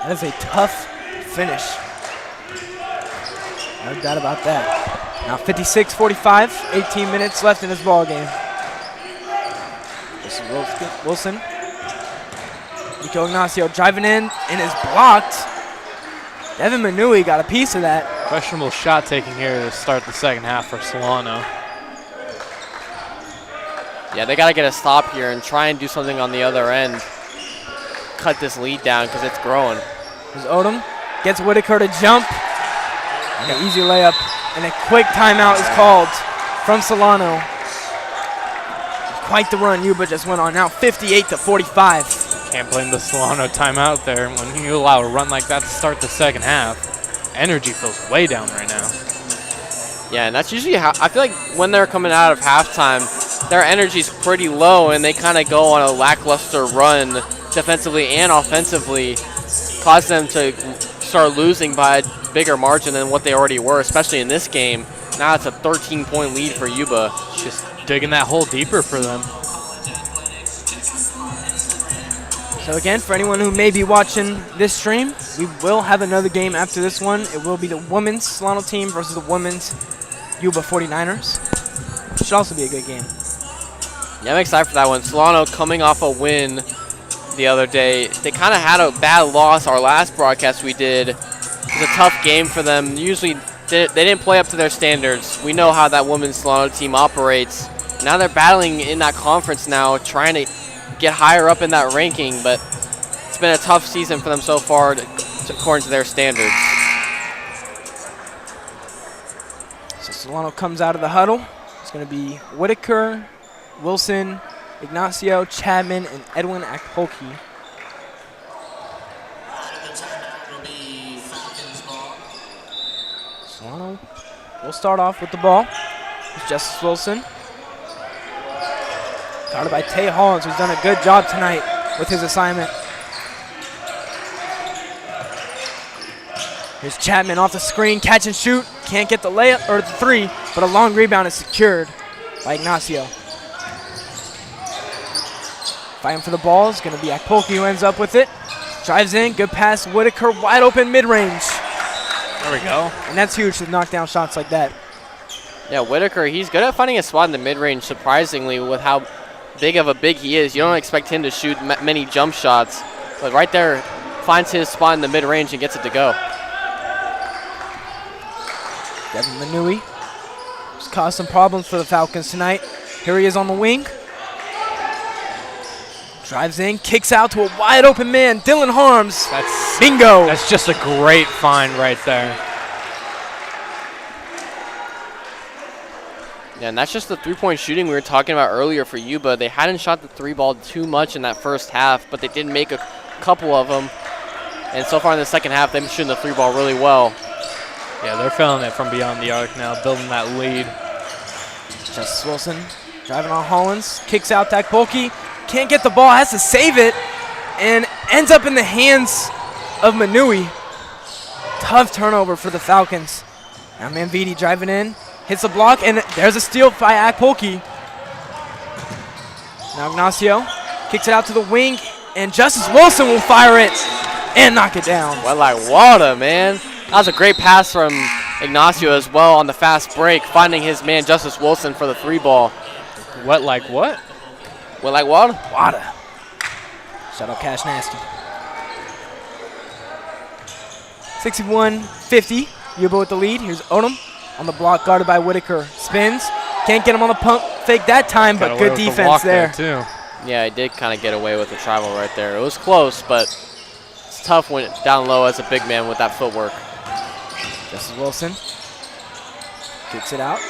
That is a tough finish. No doubt about that. Now 56-45, 18 minutes left in this ball game. This is Wilson. Nico Ignacio driving in and is blocked. Devin Manui got a piece of that. Questionable shot taking here to start the second half for Solano. Yeah, they got to get a stop here and try and do something on the other end. Cut this lead down because it's growing. There's Odom. Gets Whitaker to jump. And an easy layup. And a quick timeout is called from Solano. Quite the run Yuba just went on. Now 58-45. Can't blame the Solano timeout there. When you allow a run like that to start the second half, energy feels way down right now. Yeah, and that's usually how I feel like when they're coming out of halftime, their energy's pretty low and they kind of go on a lackluster run defensively and offensively, cause them to start losing by a bigger margin than what they already were, especially in this game. Now it's a 13-point lead for Yuba. Just digging that hole deeper for them. So again, for anyone who may be watching this stream, we will have another game after this one. It will be the women's Solano team versus the women's Yuba 49ers. Should also be a good game. Yeah, I'm excited for that one. Solano coming off a win the other day. They kind of had a bad loss our last broadcast we did. It was a tough game for them. Usually they didn't play up to their standards. We know how that women's Solano team operates. Now they're battling in that conference now, trying to get higher up in that ranking, but it's been a tough season for them so far according to their standards. So Solano comes out of the huddle. It's going to be Whitaker, Wilson, Ignacio, Chapman, and Edwin Akpolke. Solano will start off with the ball. It's Justice Wilson. Guarded by Tay Hollins, who's done a good job tonight with his assignment. Here's Chapman off the screen, catch and shoot. Can't get the layup or the three, but a long rebound is secured by Ignacio. Fighting for the ball is going to be Akpolke who ends up with it. Drives in, good pass, Whitaker, wide open mid-range. There we go. And that's huge to knock down shots like that. Yeah, Whitaker, he's good at finding a spot in the mid-range, surprisingly, with how big of a big he is. You don't expect him to shoot many jump shots, but right there finds his spot in the mid-range and gets it to go. Devin Manui just caused some problems for the Falcons tonight. Here he is on the wing. Drives in, kicks out to a wide open man, Dylan Harms. That's bingo. That's just a great find right there. Yeah, and that's just the three-point shooting we were talking about earlier for Yuba. They hadn't shot the three ball too much in that first half, but they did make a couple of them. And so far in the second half, they've been shooting the three ball really well. Yeah, they're feeling it from beyond the arc now, building that lead. Justice Wilson driving on Hollins, kicks out to Akpolke, can't get the ball, has to save it, and ends up in the hands of Manui. Tough turnover for the Falcons. Now Manvidi driving in, hits the block, and there's a steal by Akpolke. Now Ignacio kicks it out to the wing, and Justice Wilson will fire it and knock it down. Well, like water, man. That was a great pass from Ignacio as well on the fast break, finding his man Justice Wilson for the three ball. Wet like what? Wet like water? Water. Shout out Cash Nasty. 61-50. Yuba with the lead. Here's Odom on the block, guarded by Whitaker. Spins. Can't get him on the pump fake that time, but good defense there. Too. Yeah, he did kind of get away with the travel right there. It was close, but it's tough when down low as a big man with that footwork. Justice Wilson kicks it out.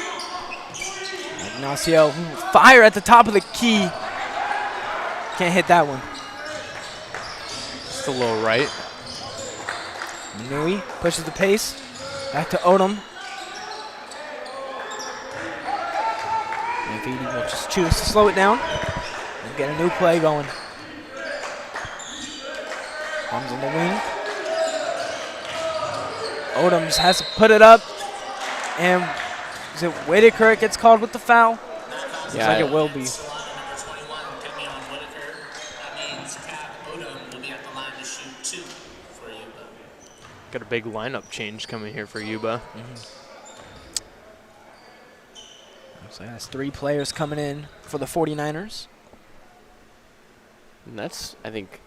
Ignacio, fire at the top of the key. Can't hit that one. Just a little right. Manui pushes the pace. Back to Odom. Manvidi will just choose to slow it down and get a new play going. Comes on the wing. Odom just has to put it up. And is it Whitaker gets called with the foul? Looks like it will be. Got a big lineup change coming here for Yuba. So that's 3 players coming in for the 49ers. And that's, I think,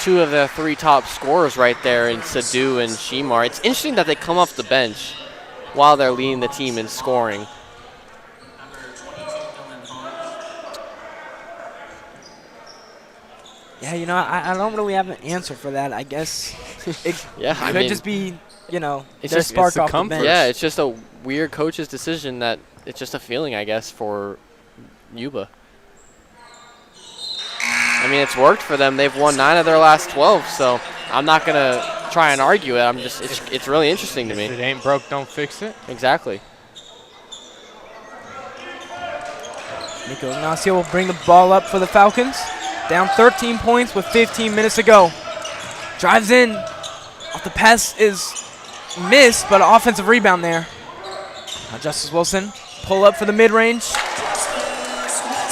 2 of the 3 top scorers right there in Sadu and Shimar. It's interesting that they come off the bench while they're leading the team in scoring. Yeah, you know, I don't really have an answer for that. I guess it could just be, you know, it's their just spark off the bench. Yeah, it's just a weird coach's decision that it's just a feeling, I guess, for Yuba. I mean, it's worked for them. They've won 9 of their last 12, so I'm not going to try and argue it. I'm just, it's really interesting to me. If it ain't broke, don't fix it. Exactly. Nico Ignacio will bring the ball up for the Falcons. Down 13 points with 15 minutes to go. Drives in. Off the pass is missed, but an offensive rebound there. Now Justice Wilson, pull up for the mid-range.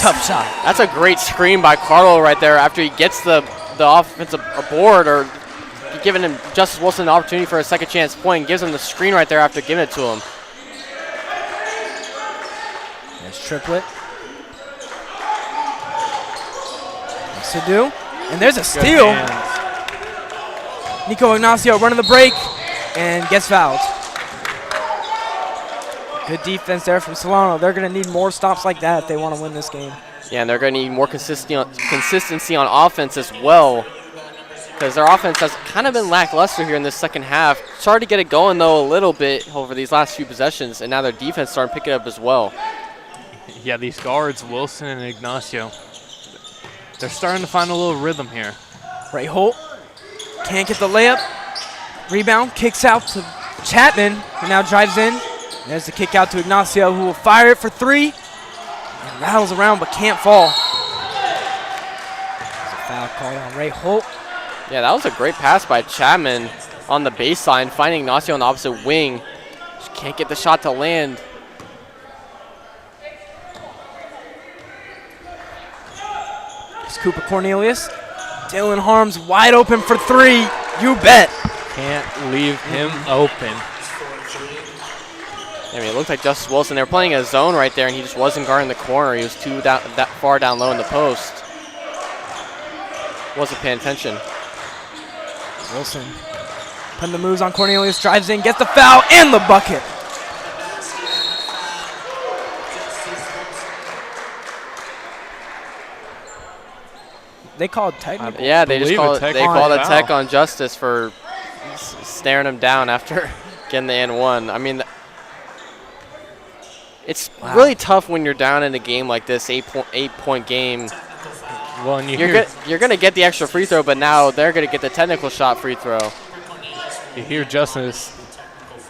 Tough shot. That's a great screen by Carlo right there after he gets the offensive board, or giving him Justice Wilson an opportunity for a second chance point, and gives him the screen right there after giving it to him. There's Triplet. Sadu, and there's a steal. Nico Ignacio running the break and gets fouled. Good defense there from Solano. They're going to need more stops like that if they want to win this game. Yeah, and they're going to need more consistency on offense as well, because their offense has kind of been lackluster here in this second half. Started to get it going, though, a little bit over these last few possessions, and now their defense starting to pick it up as well. Yeah, these guards, Wilson and Ignacio, they're starting to find a little rhythm here. Ray Holt can't get the layup. Rebound, kicks out to Chapman, who now drives in. There's the kick out to Ignacio, who will fire it for 3. And rattles around but can't fall. There's a foul called on Ray Holt. Yeah, that was a great pass by Chapman on the baseline, finding Ignacio on the opposite wing. Just can't get the shot to land. Cooper Cornelius. Dylan Harms wide open for 3. You bet. Can't leave him open. I mean, it looked like Justice Wilson. They were playing a zone right there, and he just wasn't guarding the corner. He was that far down low in the post. Wasn't paying attention. Wilson putting the moves on Cornelius. Drives in, gets the foul, and the bucket. They called technical. Yeah, they called a tech on Justice for staring him down after getting the N1. I mean, it's really tough when you're down in a game like this, 8-point game. Well, and you're gonna get the extra free throw, but now they're gonna get the technical shot free throw. You hear Justice,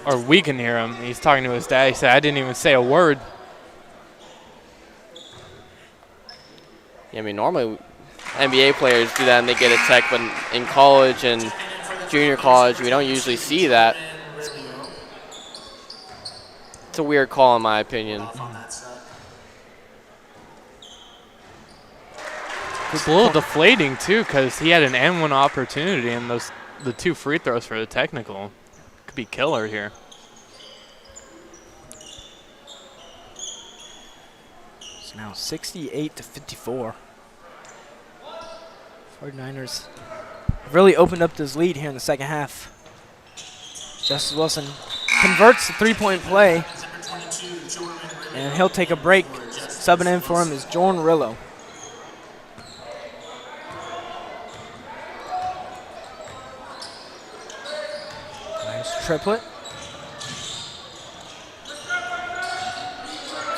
or we can hear him. He's talking to his dad. He said, "I didn't even say a word." Yeah, I mean, normally NBA players do that and they get a tech, but in college and junior college, we don't usually see that. It's a weird call in my opinion. It's a little deflating too, because he had an N1 opportunity, and the 2 free throws for the technical could be killer here. It's now 68-54. 49ers have really opened up this lead here in the second half. Justice Wilson converts the 3-point play, and he'll take a break. Subbing in for him is Jordan Rillo. Nice triplet.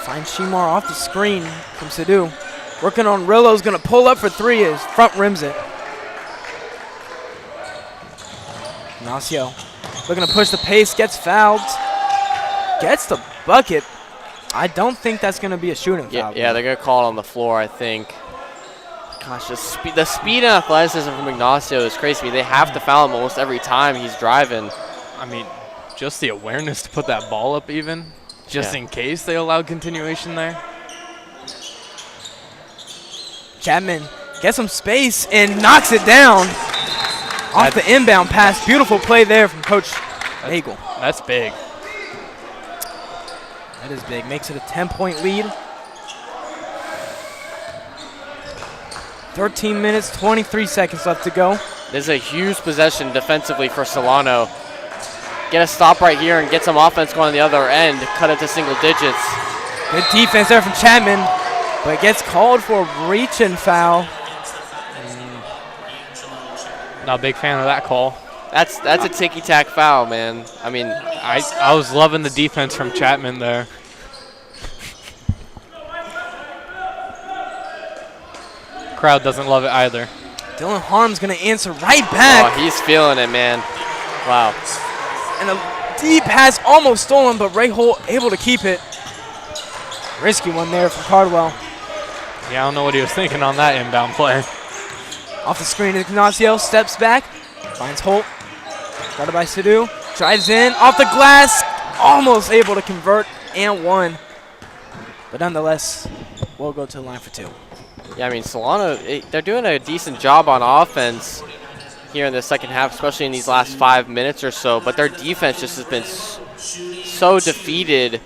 Finds Shimar off the screen from Sadu. Working on Rillo's going to pull up for 3 as front rims it. Ignacio looking to push the pace, gets fouled. Gets the bucket. I don't think that's going to be a shooting foul. Yeah, they're going to call it on the floor, I think. Gosh, the speed and athleticism from Ignacio is crazy. They have to foul him almost every time he's driving. I mean, just the awareness to put that ball up even, just in case they allow continuation there. Chapman gets some space and knocks it down off the inbound pass. Beautiful play there from Coach Nagel. That's big. That is big. Makes it a 10-point lead. 13 minutes, 23 seconds left to go. This is a huge possession defensively for Solano. Get a stop right here and get some offense going on the other end. Cut it to single digits. Good defense there from Chapman, but it gets called for a reach-in foul. Not a big fan of that call. That's a ticky-tack foul, man. I mean, I was loving the defense from Chapman there. Crowd doesn't love it either. Dylan Harm's going to answer right back. Oh, he's feeling it, man. Wow. And a deep pass almost stolen, but Ray Holt able to keep it. Risky one there from Cardwell. Yeah, I don't know what he was thinking on that inbound play. Off the screen, Ignacio steps back, finds Holt. Guarded by Sidhu. Drives in, off the glass, almost able to convert and one. But nonetheless, we'll go to the line for two. Yeah, I mean, Solano, they're doing a decent job on offense here in the second half, especially in these last 5 minutes or so. But their defense just has been so defeated.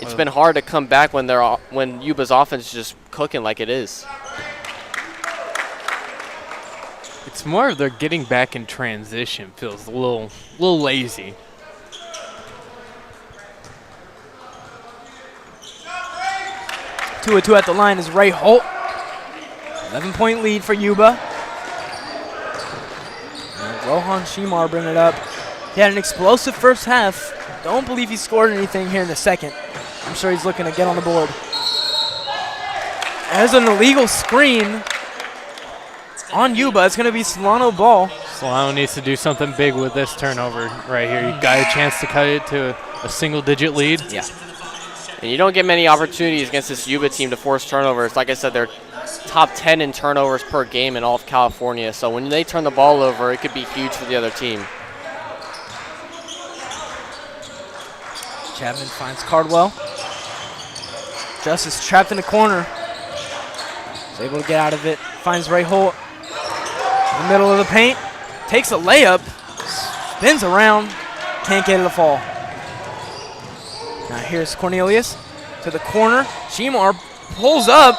It's been hard to come back when Yuba's offense is just cooking like it is. It's more of they're getting back in transition. Feels a little lazy. Two at the line is Ray Holt. 11-point lead for Yuba. And Rohan Shimar bring it up. He had an explosive first half. Don't believe he scored anything here in the second. I'm sure he's looking to get on the board. There's an illegal screen on Yuba. It's going to be Solano ball. Solano needs to do something big with this turnover right here. You got a chance to cut it to a single-digit lead. Yeah. And you don't get many opportunities against this Yuba team to force turnovers. Like I said, they're top 10 in turnovers per game in all of California. So when they turn the ball over, it could be huge for the other team. Chapman finds Cardwell. Justice trapped in the corner. He's able to get out of it. Finds Ray Holt in the middle of the paint. Takes a layup. Spins around. Can't get it to fall. Now here's Cornelius to the corner. Shimar pulls up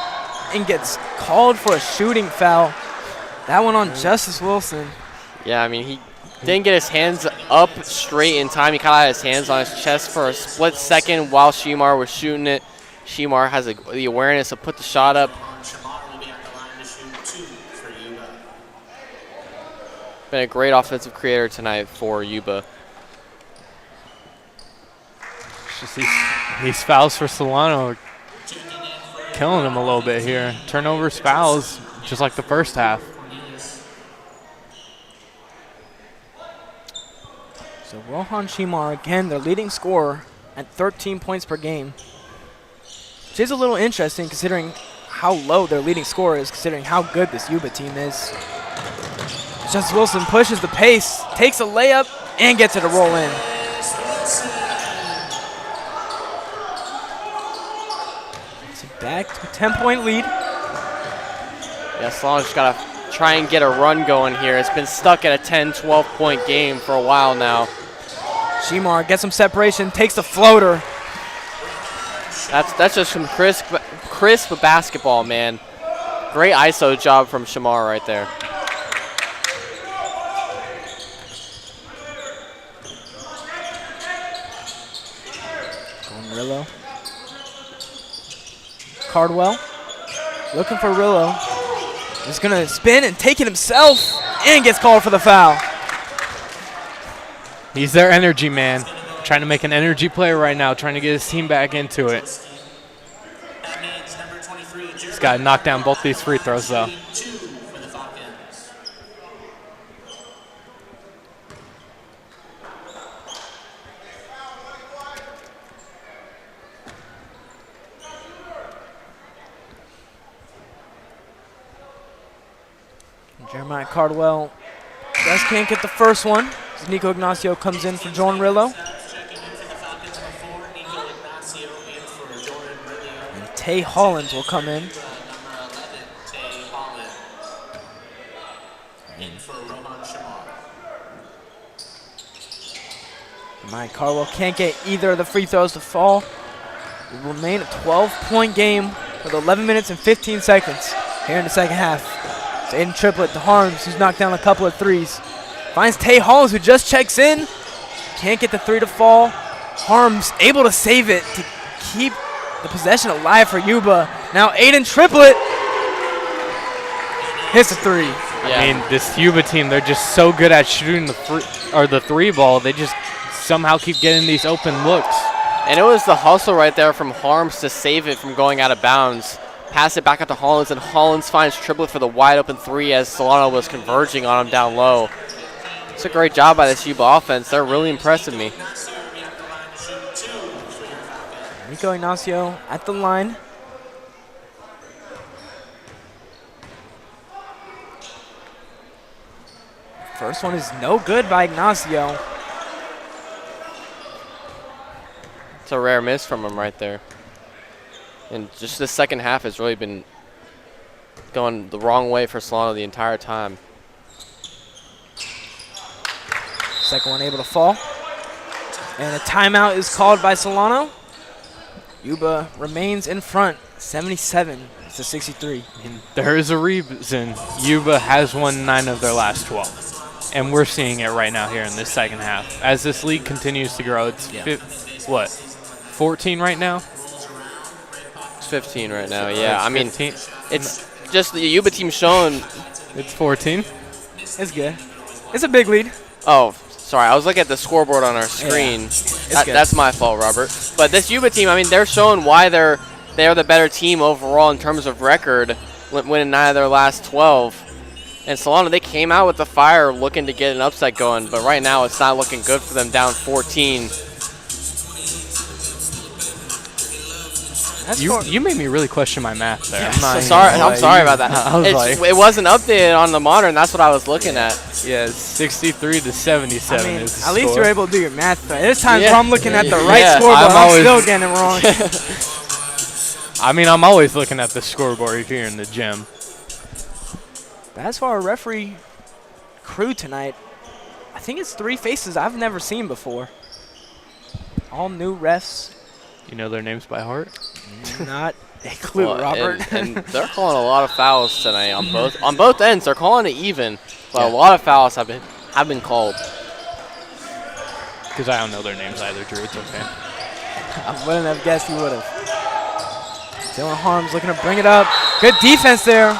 and gets called for a shooting foul. That one on Justice Wilson. Yeah, I mean, he didn't get his hands up straight in time. He kind of had his hands on his chest for a split second while Shimar was shooting it. Shimar has the awareness to put the shot up. Been a great offensive creator tonight for Yuba. Just these fouls for Solano are killing him a little bit here. Turnovers, fouls, just like the first half. So Rohan Shimar, again, their leading scorer at 13 points per game. Which is a little interesting considering how low their leading scorer is, considering how good this Yuba team is. Justice Wilson pushes the pace, takes a layup, and gets it to roll in. So back to a 10-point lead. Yeah, Solano's just got to try and get a run going here. It's been stuck at a 10, 12-point game for a while now. Shimar gets some separation, takes the floater. That's just some crisp basketball, man. Great ISO job from Shimar right there. Rillo. Cardwell looking for Rillo. He's going to spin and take it himself and gets called for the foul. He's their energy man. Trying to make an energy play right now, trying to get his team back into it. He's got to knock down both these free throws, though. Jeremiah Cardwell just can't get the first one. As Nico Ignacio comes in for Jordan Rillo. And Tay Hollins will come in. Jeremiah Cardwell can't get either of the free throws to fall. It will remain a 12-point game with 11 minutes and 15 seconds. here in the second half. It's Aiden Triplett to Harms, who's knocked down a couple of threes. Finds Tay Hollis, who just checks in. Can't get the three to fall. Harms able to save it to keep the possession alive for Yuba. Now Aiden Triplett hits a three. Yeah. I mean, this Yuba team, they're just so good at shooting the three ball. They just somehow keep getting these open looks. And it was the hustle right there from Harms to save it from going out of bounds. Pass it back out to Hollins, and Hollins finds Triplett for the wide open three as Solano was converging on him down low. It's a great job by this Yuba offense. They're really impressing me. Nico Ignacio at the line. First one is no good by Ignacio. It's a rare miss from him right there. And just the second half has really been going the wrong way for Solano the entire time. Second one able to fall. And a timeout is called by Solano. Yuba remains in front, 77-63. And there is a reason Yuba has won 9 of their last 12. And we're seeing it right now here in this second half. As this league continues to grow, it's 14 right now? It's 15 right now, yeah. I mean, it's just the Yuba team showing. It's 14? It's good. It's a big lead. Oh, sorry. I was looking at the scoreboard on our screen. Yeah. That's my fault, Robert. But this Yuba team, I mean, they're showing why they're the better team overall in terms of record, winning 9 of their last 12. And Solano, they came out with the fire looking to get an upset going, but right now it's not looking good for them, down 14. You made me really question my math there. I'm sorry about that. It wasn't updated on the monitor, and that's what I was looking at. Yeah, it's 63-77 I mean, is the at least score. you're able to do your math. There's times where I'm looking at the right Yeah, scoreboard, I'm always- still getting it wrong. I mean, I'm always looking at the scoreboard here in the gym. As for our referee crew tonight, I think it's 3 faces I've never seen before. All new refs. You know their names by heart? Not a clue, Robert. And they're calling a lot of fouls tonight on both ends. They're calling it even, but a lot of fouls have been called. Because I don't know their names either, Drew. It's okay. I wouldn't have guessed you would have. Dylan Harms looking to bring it up. Good defense there.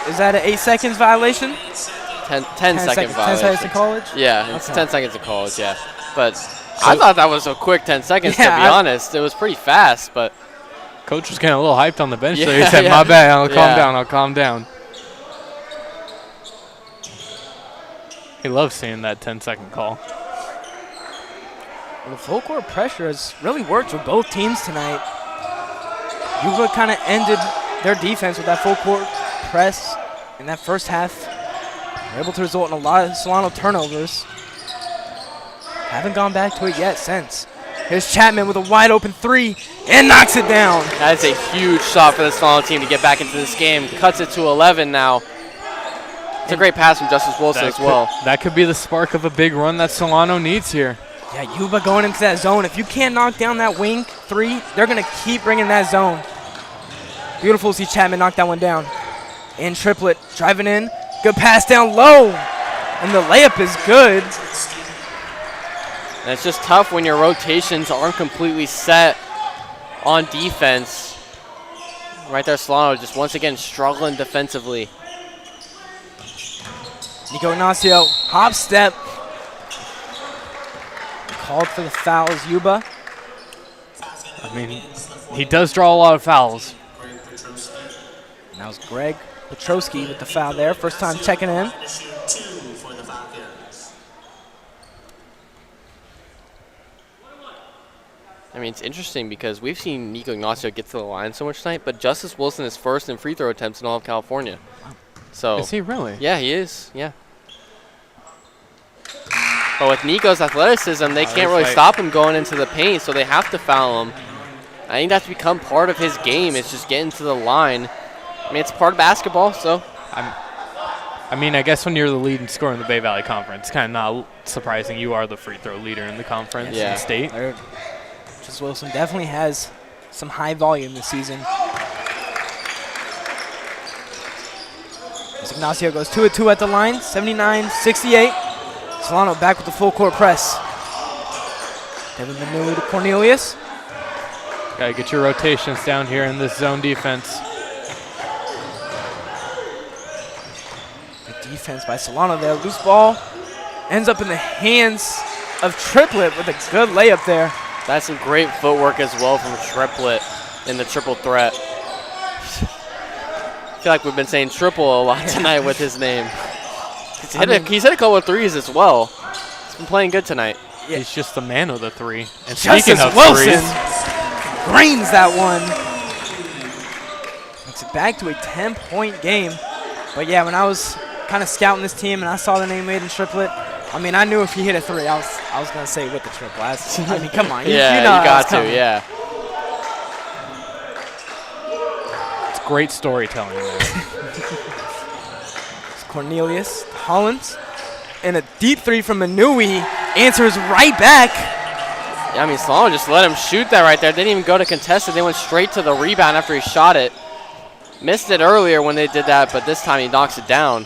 Is that an 8 seconds violation? 10 second violation. 10 seconds in college? Yeah, it's Okay. 10 seconds in college, yeah. But I thought that was a quick 10 seconds, to be honest. It was pretty fast, but. Coach was getting a little hyped on the bench there. He Yeah, said, yeah. my bad, I'll calm down. He loves seeing that 10-second call. Well, the full court pressure has really worked with both teams tonight. Yuba kind of ended their defense with that full court press in that first half. They're able to result in a lot of Solano turnovers. Haven't gone back to it yet since. Here's Chapman with a wide open 3 and knocks it down. That is a huge shot for the Solano team to get back into this game. Cuts it to 11 now. It's a great pass from Justice Wilson as well. That could be the spark of a big run that Solano needs here. Yeah, Yuba going into that zone. If you can't knock down that wing 3, they're going to keep bringing that zone. Beautiful to see Chapman knock that one down. And Triplett driving in. Good pass down low. And the layup is good. And it's just tough when your rotations aren't completely set on defense. Right there, Solano just once again struggling defensively. Nico Ignacio, hop step. Called for the fouls, Yuba. I mean, he does draw a lot of fouls. And that was Greg Petrosky with the foul there. First time checking in. I mean, it's interesting because we've seen Nico Ignacio get to the line so much tonight, but Justice Wilson is first in free throw attempts in all of California. So Is he really? Yeah, he is. Yeah. But with Nico's athleticism, they can't really stop him going into the paint, so they have to foul him. I think that's become part of his game. It's just getting to the line. I mean, it's part of basketball, so. I mean, I guess when you're the leading scorer in the Bay Valley Conference, it's kind of not surprising you are the free throw leader in the conference in state. Justice Wilson definitely has some high volume this season. As Ignacio goes 2-2 at the line, 79-68. Solano back with the full court press. Devin Manu to Cornelius. Gotta get your rotations down here in this zone defense. Good defense by Solano there. Loose ball ends up in the hands of Triplet with a good layup there. That's some great footwork as well from Triplet in the triple threat. I feel like we've been saying triple a lot tonight with his name. He's hit a couple of threes as well. He's been playing good tonight. Yeah. He's just the man of the three. And Justice speaking of Wilson threes, grains that one. Makes it back to a 10-point game. But yeah, when I was kind of scouting this team and I saw the name Aiden Triplet, I mean, I knew if he hit a three, I was going to say with the triple. I mean, come on. Yeah, you know you got to, coming. yeah. it's great storytelling, man. It's Cornelius Hollins. And a deep three from Manui answers right back. Yeah, I mean, Solano just let him shoot that right there. Didn't even go to contest it. They went straight to the rebound after he shot it. Missed it earlier when they did that, but this time he knocks it down.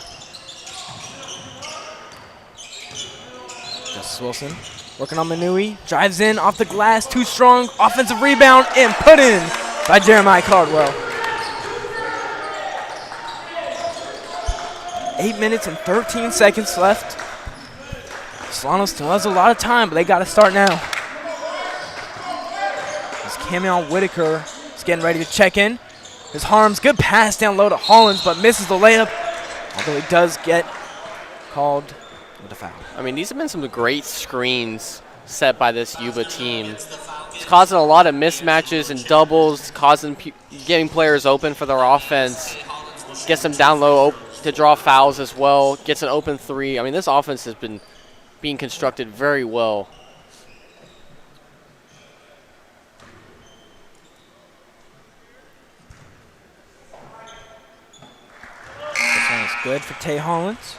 Justice Wilson working on Manui. Drives in off the glass. Too strong. Offensive rebound and put in by Jeremiah Cardwell. 8 minutes and 13 seconds left. Solano still has a lot of time, but they got to start now. As Camion Whitaker is getting ready to check in. His Harms, good pass down low to Hollins, but misses the layup. Although he does get called with a foul. I mean, these have been some great screens set by this Yuba team. It's causing a lot of mismatches and doubles, getting players open for their offense. Gets them down low to draw fouls as well. Gets an open three. I mean, this offense has been being constructed very well. This one is good for Tay Hollins.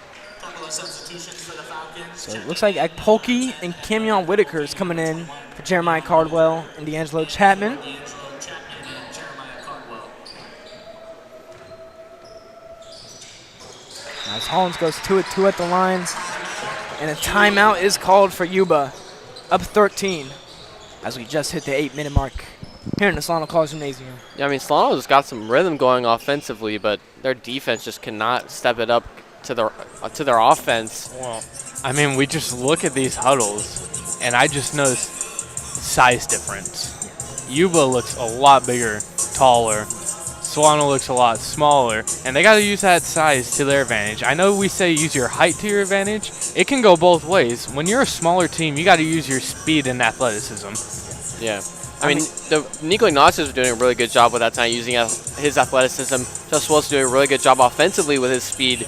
So it looks like Akpolke and Camion Whitaker is coming in for Jeremiah Cardwell and D'Angelo Chapman. As Hollins goes 2-2 at the line. And a timeout is called for Yuba. Up 13 as we just hit the 8-minute mark here in the Solano College Gymnasium. Yeah, I mean, Solano's got some rhythm going offensively, but their defense just cannot step it up to their offense. Well, I mean, we just look at these huddles, and I just noticed size difference. Yuba looks a lot bigger, taller. Solano looks a lot smaller, and they got to use that size to their advantage. I know we say use your height to your advantage. It can go both ways. When you're a smaller team, you got to use your speed and athleticism. Yeah. I mean, Nico Ignacio is doing a really good job with that tonight, using his athleticism. Justice Wilson doing a really good job offensively with his speed.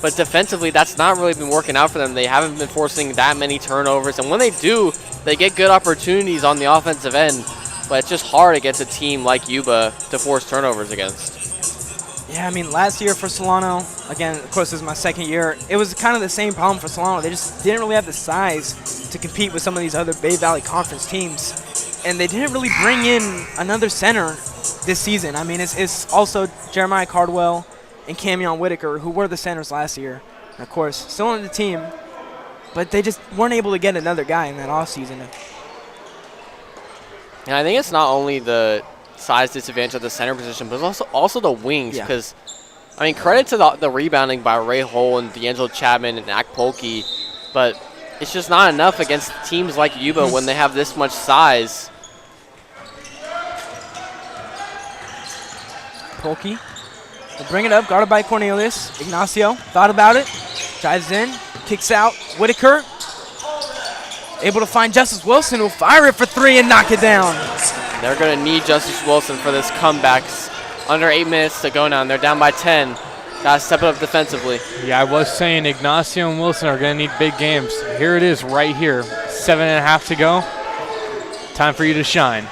But defensively, that's not really been working out for them. They haven't been forcing that many turnovers. And when they do, they get good opportunities on the offensive end. But it's just hard against a team like Yuba to force turnovers against. Yeah, I mean, last year for Solano, again, of course, this is my second year, it was kind of the same problem for Solano. They just didn't really have the size to compete with some of these other Bay Valley Conference teams. And they didn't really bring in another center this season. I mean, it's also Jeremiah Cardwell and Camion Whitaker, who were the centers last year. And of course, still on the team, but they just weren't able to get another guy in that offseason. And I think it's not only the size disadvantage of the center position, but also the wings. Because, I mean, credit to the rebounding by Ray Hull and D'Angelo Chapman and Akpolke, but it's just not enough against teams like Yuba when they have this much size. Polke will bring it up, guarded by Cornelius. Ignacio thought about it, drives in, kicks out. Whitaker able to find Justice Wilson, who'll fire it for three and knock it down. They're going to need Justice Wilson for this comeback. Under 8 minutes to go now, and they're down by 10. Got to step it up defensively. Yeah, I was saying Ignacio and Wilson are going to need big games. Here it is right here. 7.5 to go. Time for you to shine.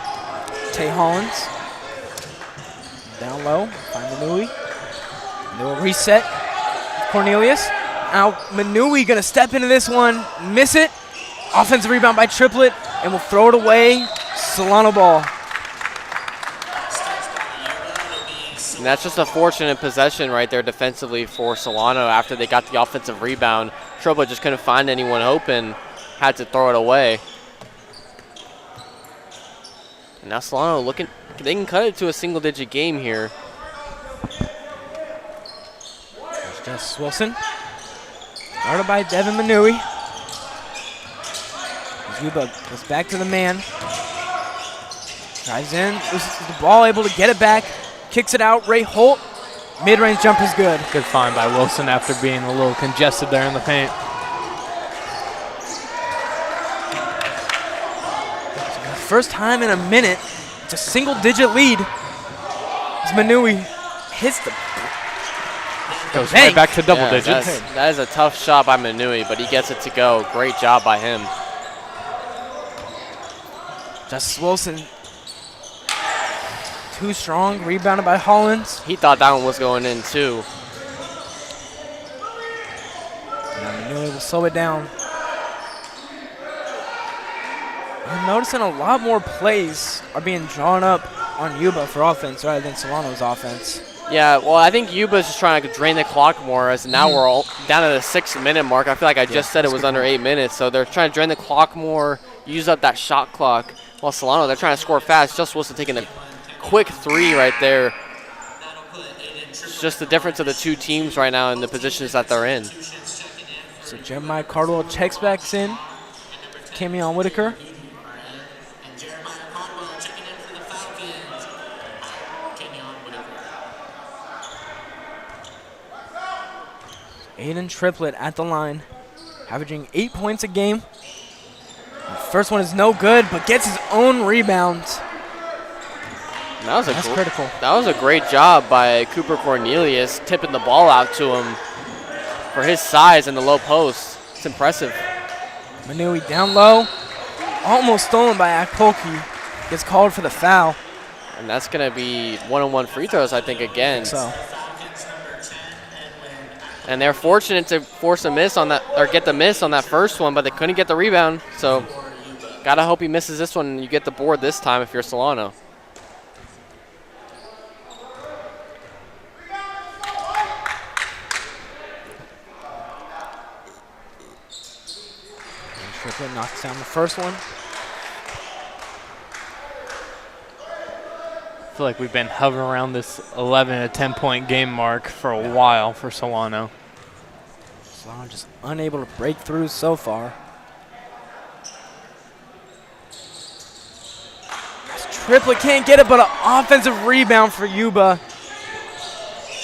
Tay Hollins down low, find Manui. They will reset Cornelius. Now Manui going to step into this one, miss it. Offensive rebound by Triplet, and will throw it away. Solano ball. And that's just a fortunate possession right there defensively for Solano after they got the offensive rebound. Triple just couldn't find anyone open, had to throw it away. And now Solano looking, they can cut it to a single-digit game here. There's Justice Wilson. Guarded by Devin Manui. Yuba goes back to the man. Drives in, loses the ball, able to get it back. Kicks it out, Ray Holt. Mid-range jump is good. Good find by Wilson after being a little congested there in the paint. First time in a minute, it's a single-digit lead. As Manui hits the goes right back to double digits. That is a tough shot by Manui, but he gets it to go. Great job by him. Justice Wilson, too strong, rebounded by Hollins. He thought that one was going in too. Manui will slow it down. I'm noticing a lot more plays are being drawn up on Yuba for offense rather than Solano's offense. Yeah, well, I think Yuba's just trying to drain the clock more, as now we're all down at the 6-minute mark. I feel like I just said it was under 8 minutes, so they're trying to drain the clock more, use up that shot clock. While Solano, they're trying to score fast. Just Wilson taking a quick 3 right there. It's just the difference of the two teams right now in the positions that they're in. So Jeremiah Cardwell checks back in. Camion Whitaker. Aiden Triplett at the line, averaging 8 points a game. The first one is no good, but gets his own rebound. That's critical. That was a great job by Cooper Cornelius, tipping the ball out to him for his size in the low post. It's impressive. Manui down low, almost stolen by Akpolki. Gets called for the foul. And that's going to be one-on-one free throws, I think, again. So. And they're fortunate to force a miss on that, or get the miss on that first one, but they couldn't get the rebound. So, gotta hope he misses this one and you get the board this time if you're Solano. And Triplett knocks down the first one. I feel like we've been hovering around this 11 to 10-point game mark for a while for Solano. Solano just unable to break through so far. Triplett can't get it, but an offensive rebound for Yuba.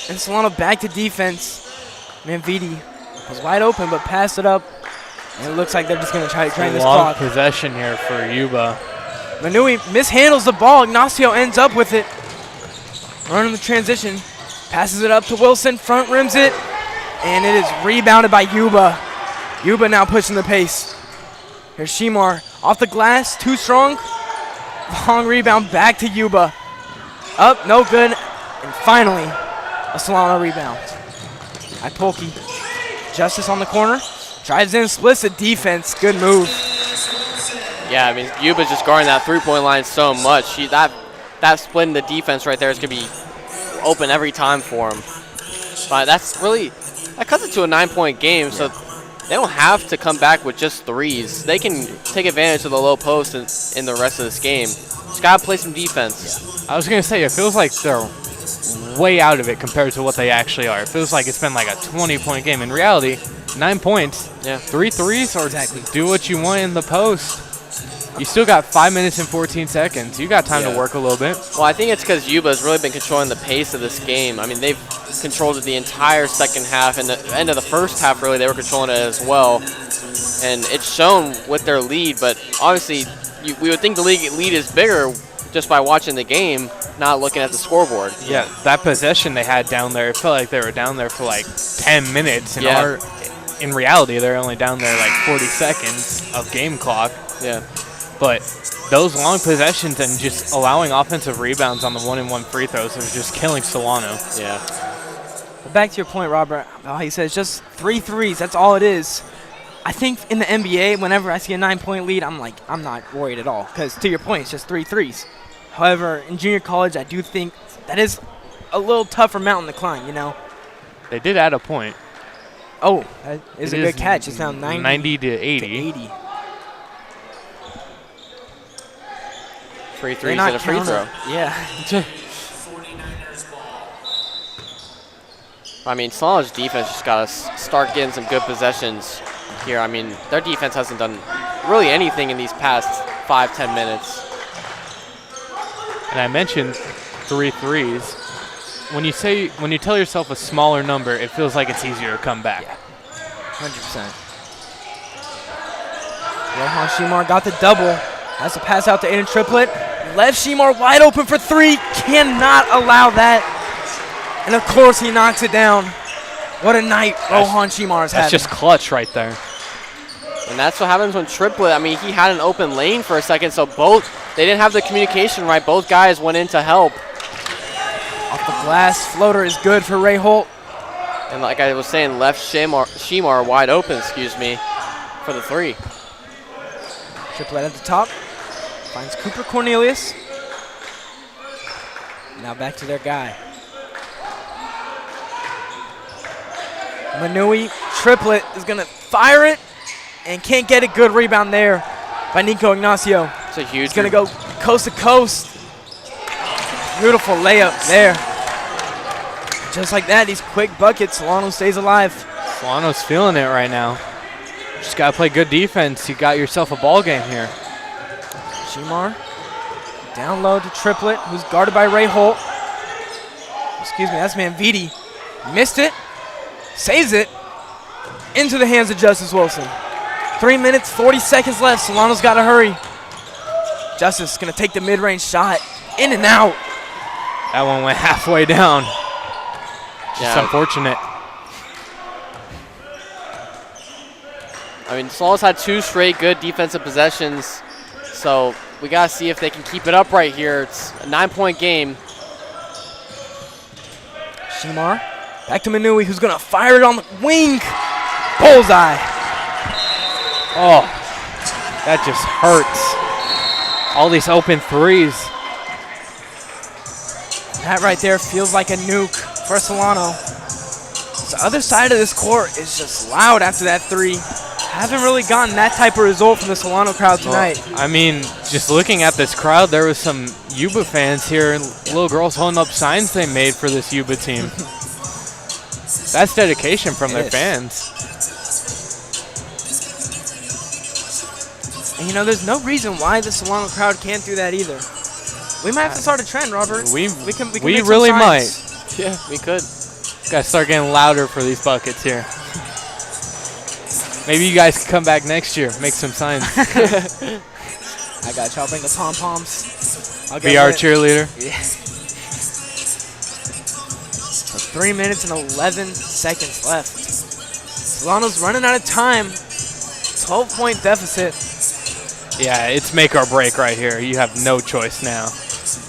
And Solano back to defense. Manvidi was wide open, but passed it up. And it looks like they're just going to try to drain this Long clock. possession here for Yuba. Manui mishandles the ball. Ignacio ends up with it. Running the transition. Passes it up to Wilson. Front rims it. And it is rebounded by Yuba. Yuba now pushing the pace. Here's Shimar. Off the glass. Too strong. Long rebound back to Yuba. Up. No good. And finally, a Solano rebound. Ipolki. Justice on the corner. Drives in. Splits the defense. Good move. Yeah, I mean, Yuba's just guarding that three-point line so much. That split in the defense right there is going to be open every time for him. But that's really, that cuts it to a 9-point game, so they don't have to come back with just threes. They can take advantage of the low post in the rest of this game. Just got to play some defense. I was going to say, it feels like they're way out of it compared to what they actually are. It feels like it's been like a 20-point game. In reality, 9 points, 3 threes, or do what you want in the post. You still got 5 minutes and 14 seconds. You got time to work a little bit. Well, I think it's because Yuba's really been controlling the pace of this game. I mean, they've controlled it the entire second half, and the end of the first half, really, they were controlling it as well. And it's shown with their lead, but obviously, we would think the lead is bigger just by watching the game, not looking at the scoreboard. Yeah, that possession they had down there, it felt like they were down there for like 10 minutes. In reality, they're only down there like 40 seconds of game clock. Yeah. But those long possessions and just allowing offensive rebounds on the 1-and-1 free throws is just killing Solano. Yeah. But back to your point, Robert, how he says just 3 threes, that's all it is. I think in the NBA, whenever I see a 9-point lead, I'm not worried at all. Because to your point, it's just 3 threes. However, in junior college, I do think that is a little tougher mountain to climb, you know. They did add a point. Oh, that is a good catch. It's now 90 to 80. Free threes and a free throw. Yeah. I mean, Solano's defense just got to start getting some good possessions here. I mean, their defense hasn't done really anything in these past 5-10 minutes. And I mentioned 3 threes. When you tell yourself a smaller number, it feels like it's easier to come back. Yeah. 100%. Rohan Shimar got the double. Has to pass out to Aiden Triplett. Left Shimar wide open for 3. Cannot allow that. And of course he knocks it down. What a night Rohan Shimar has had. That's just clutch right there. And that's what happens when Triplett, I mean, he had an open lane for a second, so they didn't have the communication right. Both guys went in to help. Off the glass, floater is good for Ray Holt. And like I was saying, left Shimar wide open, for the 3. Triplett at the top. Finds Cooper Cornelius. Now back to their guy. Manui Triplett is going to fire it and can't get a good rebound there by Nico Ignacio. It's a huge. He's going to go coast to coast. Beautiful layup there. Just like that, these quick buckets, Solano stays alive. Solano's feeling it right now. Just got to play good defense. You got yourself a ball game here. Shimar down low to Triplett, who's guarded by Ray Holt. Excuse me, that's Manviti. Missed it. Saves it into the hands of Justice Wilson. 3 minutes, 40 seconds left. Solano's got to hurry. Justice going to take the mid-range shot. In and out. That one went halfway down. Just unfortunate. I mean, Solano's had 2 straight good defensive possessions, so we got to see if they can keep it up right here. It's a 9-point game. Shimar back to Manui, who's going to fire it on the wing. Bullseye. Oh, that just hurts. All these open threes. That right there feels like a nuke for Solano. The other side of this court is just loud after that 3. Haven't really gotten that type of result from the Solano crowd tonight. Well, I mean, just looking at this crowd, there was some Yuba fans here and little girls holding up signs they made for this Yuba team. That's dedication from their fans. And you know, there's no reason why the Solano crowd can't do that either. We might have to start a trend, Robert. We can really might. Yeah, we could. Gotta start getting louder for these buckets here. Maybe you guys can come back next year, make some signs. I got y'all. Bring the pom-poms. Be our cheerleader. Yeah. So 3 minutes and 11 seconds left. Solano's running out of time. 12-point deficit. Yeah, it's make or break right here. You have no choice now.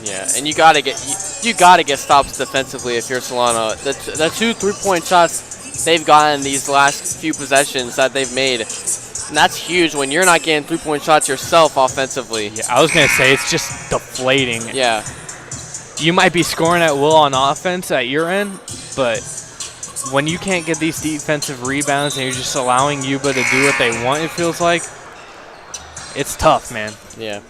Yeah, and you gotta get stops defensively if you're Solano. The 2 3-point shots they've gotten these last few possessions that they've made, and that's huge when you're not getting 3-point shots yourself offensively. Yeah, I was gonna say it's just deflating. Yeah, you might be scoring at will on offense at your end, but when you can't get these defensive rebounds and you're just allowing Yuba to do what they want, it feels like it's tough, man. Yeah.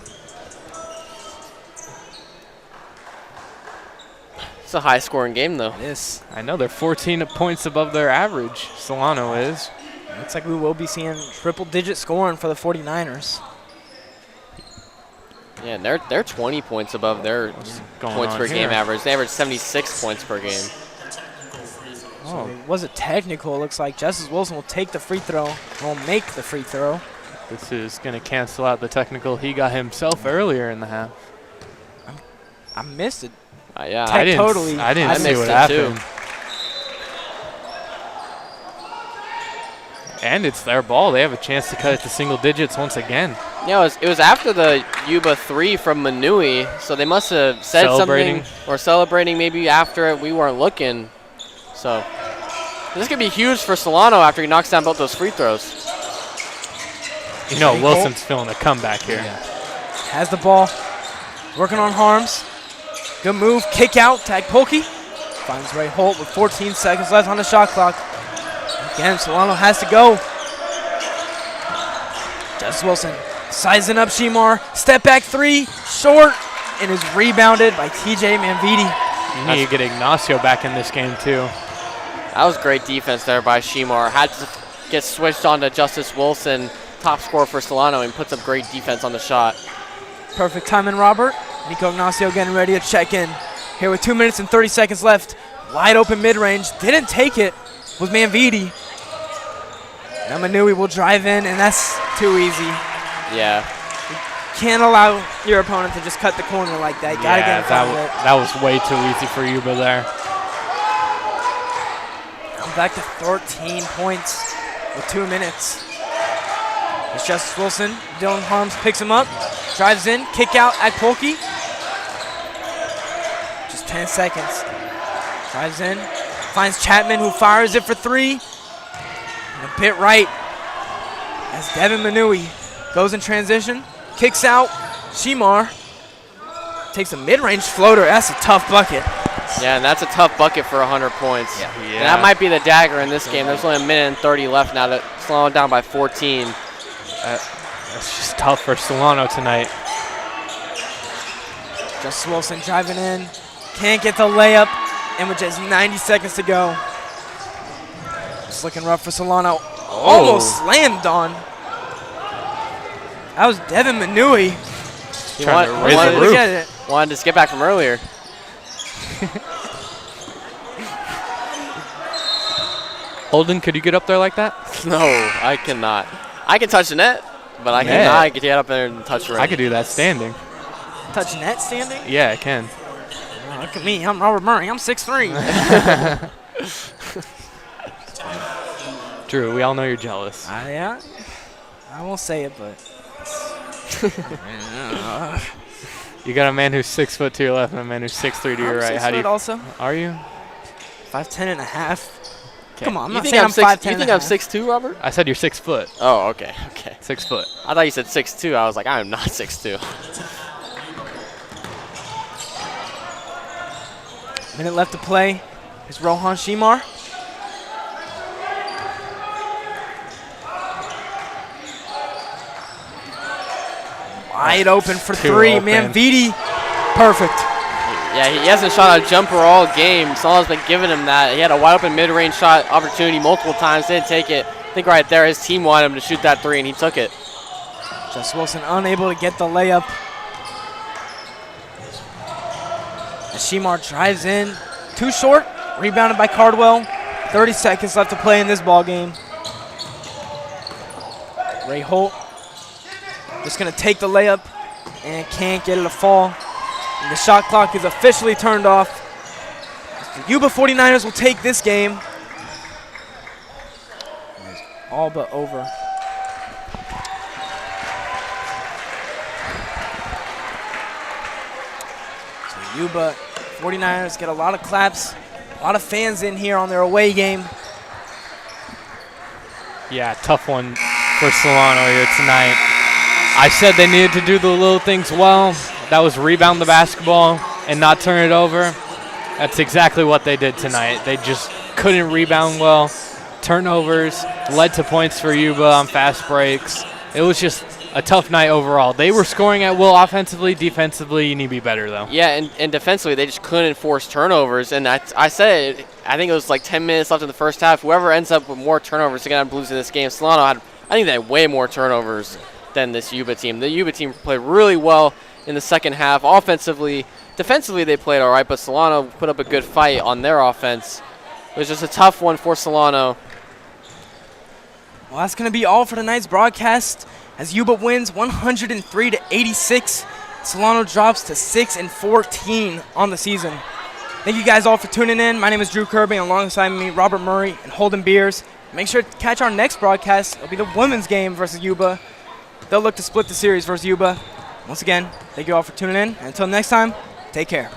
It's a high-scoring game, though. Yes. I know, they're 14 points above their average. Solano is. Looks like we will be seeing triple-digit scoring for the 49ers. Yeah, and they're 20 points above their points per game average. They average 76 points per game. So it was a technical. It looks like Justice Wilson will take the free throw. Will make the free throw. This is going to cancel out the technical he got himself earlier in the half. I missed it. Yeah, I didn't see what happened. Too. And it's their ball. They have a chance to cut it to single digits once again. Yeah, it was after the Yuba 3 from Manui, so they must have said something or celebrating maybe after it. We weren't looking. So this is going to be huge for Solano after he knocks down both those free throws. You know, Wilson's feeling a comeback here. Yeah. Has the ball. Working on Harms. Good move. Kick out. Tag Polkey. Finds Ray Holt with 14 seconds left on the shot clock. Again, Solano has to go. Justice Wilson sizing up Shemar. Step back three, short, and is rebounded by TJ Manvidi. You need to get Ignacio back in this game, too. That was great defense there by Shemar. Had to get switched on to Justice Wilson, top scorer for Solano, and puts up great defense on the shot. Perfect timing, Robert. Nico Ignacio getting ready to check in. Here with 2 minutes and 30 seconds left. Wide open mid-range. Didn't take it. Was Manvidi. Now Manui will drive in, and that's too easy. Yeah. Can't allow your opponent to just cut the corner like that. You gotta get in front of it. That was way too easy for Yuba there. I'm back to 13 points with 2 minutes. It's Justice Wilson. Dylan Harms picks him up. Drives in. Kick out Akpolki. Just 10 seconds. Drives in. Finds Chapman, who fires it for three. And a bit right. As Devin Manui goes in transition. Kicks out. Shemar takes a mid-range floater. That's a tough bucket. Yeah, and that's a tough bucket for 100 points. Yeah. And that might be the dagger in this game. There's only a minute and 30 left now to slow it down by 14. That's just tough for Solano tonight. Justice Wilson driving in. Can't get the layup. And with just 90 seconds to go. It's looking rough for Solano. Almost slammed on. That was Devin Manui. He wanted to skip back from earlier. Holden, could you get up there like that? No, I cannot. I can touch the net, but I cannot get up there and touch the rim. I could do that standing. Touch net standing? Yeah, I can. Oh, look at me. I'm Robert Murray. I'm 6'3". Drew, we all know you're jealous. Yeah. I won't say it, but. You got a man who's 6 foot to your left and a man who's 6'3" to your right. How do you also? Are you? 5'10" and a half. Okay. Come on, I'm not saying I'm 5'10". You think I'm 6'2", Robert? I said you're 6 foot. Oh, okay. 6 foot. I thought you said 6'2". I was like, I am not 6'2". Minute left to play. Here's Rohan Shemar. Wide open for three. Manvidi, perfect. Yeah, he hasn't shot a jumper all game. Solano's been giving him that. He had a wide open mid-range shot opportunity multiple times, didn't take it. I think right there his team wanted him to shoot that three, and he took it. Justice Wilson unable to get the layup. As Shemar drives in. Too short. Rebounded by Cardwell. 30 seconds left to play in this ball game. Ray Holt just going to take the layup and can't get it to fall. And the shot clock is officially turned off. The Yuba 49ers will take this game. It's all but over. So Yuba 49ers get a lot of claps, a lot of fans in here on their away game. Yeah, tough one for Solano here tonight. I said they needed to do the little things well. That was rebound the basketball and not turn it over. That's exactly what they did tonight. They just couldn't rebound well. Turnovers led to points for Yuba on fast breaks. It was just a tough night overall. They were scoring at will offensively. Defensively, you need to be better, though. Yeah, and defensively, they just couldn't force turnovers. And I said it, I think it was like 10 minutes left in the first half. Whoever ends up with more turnovers again, Blues in this game. Solano had, I think they had way more turnovers than this Yuba team. The Yuba team played really well in the second half. Offensively, defensively, they played all right, but Solano put up a good fight on their offense. It was just a tough one for Solano. Well, that's going to be all for tonight's broadcast. As Yuba wins 103-86, Solano drops to 6-14 on the season. Thank you guys all for tuning in. My name is Drew Kirby, and alongside me, Robert Murray and Holden Beers. Make sure to catch our next broadcast. It'll be the women's game versus Yuba. They'll look to split the series versus Yuba. Once again, thank you all for tuning in. And until next time, take care.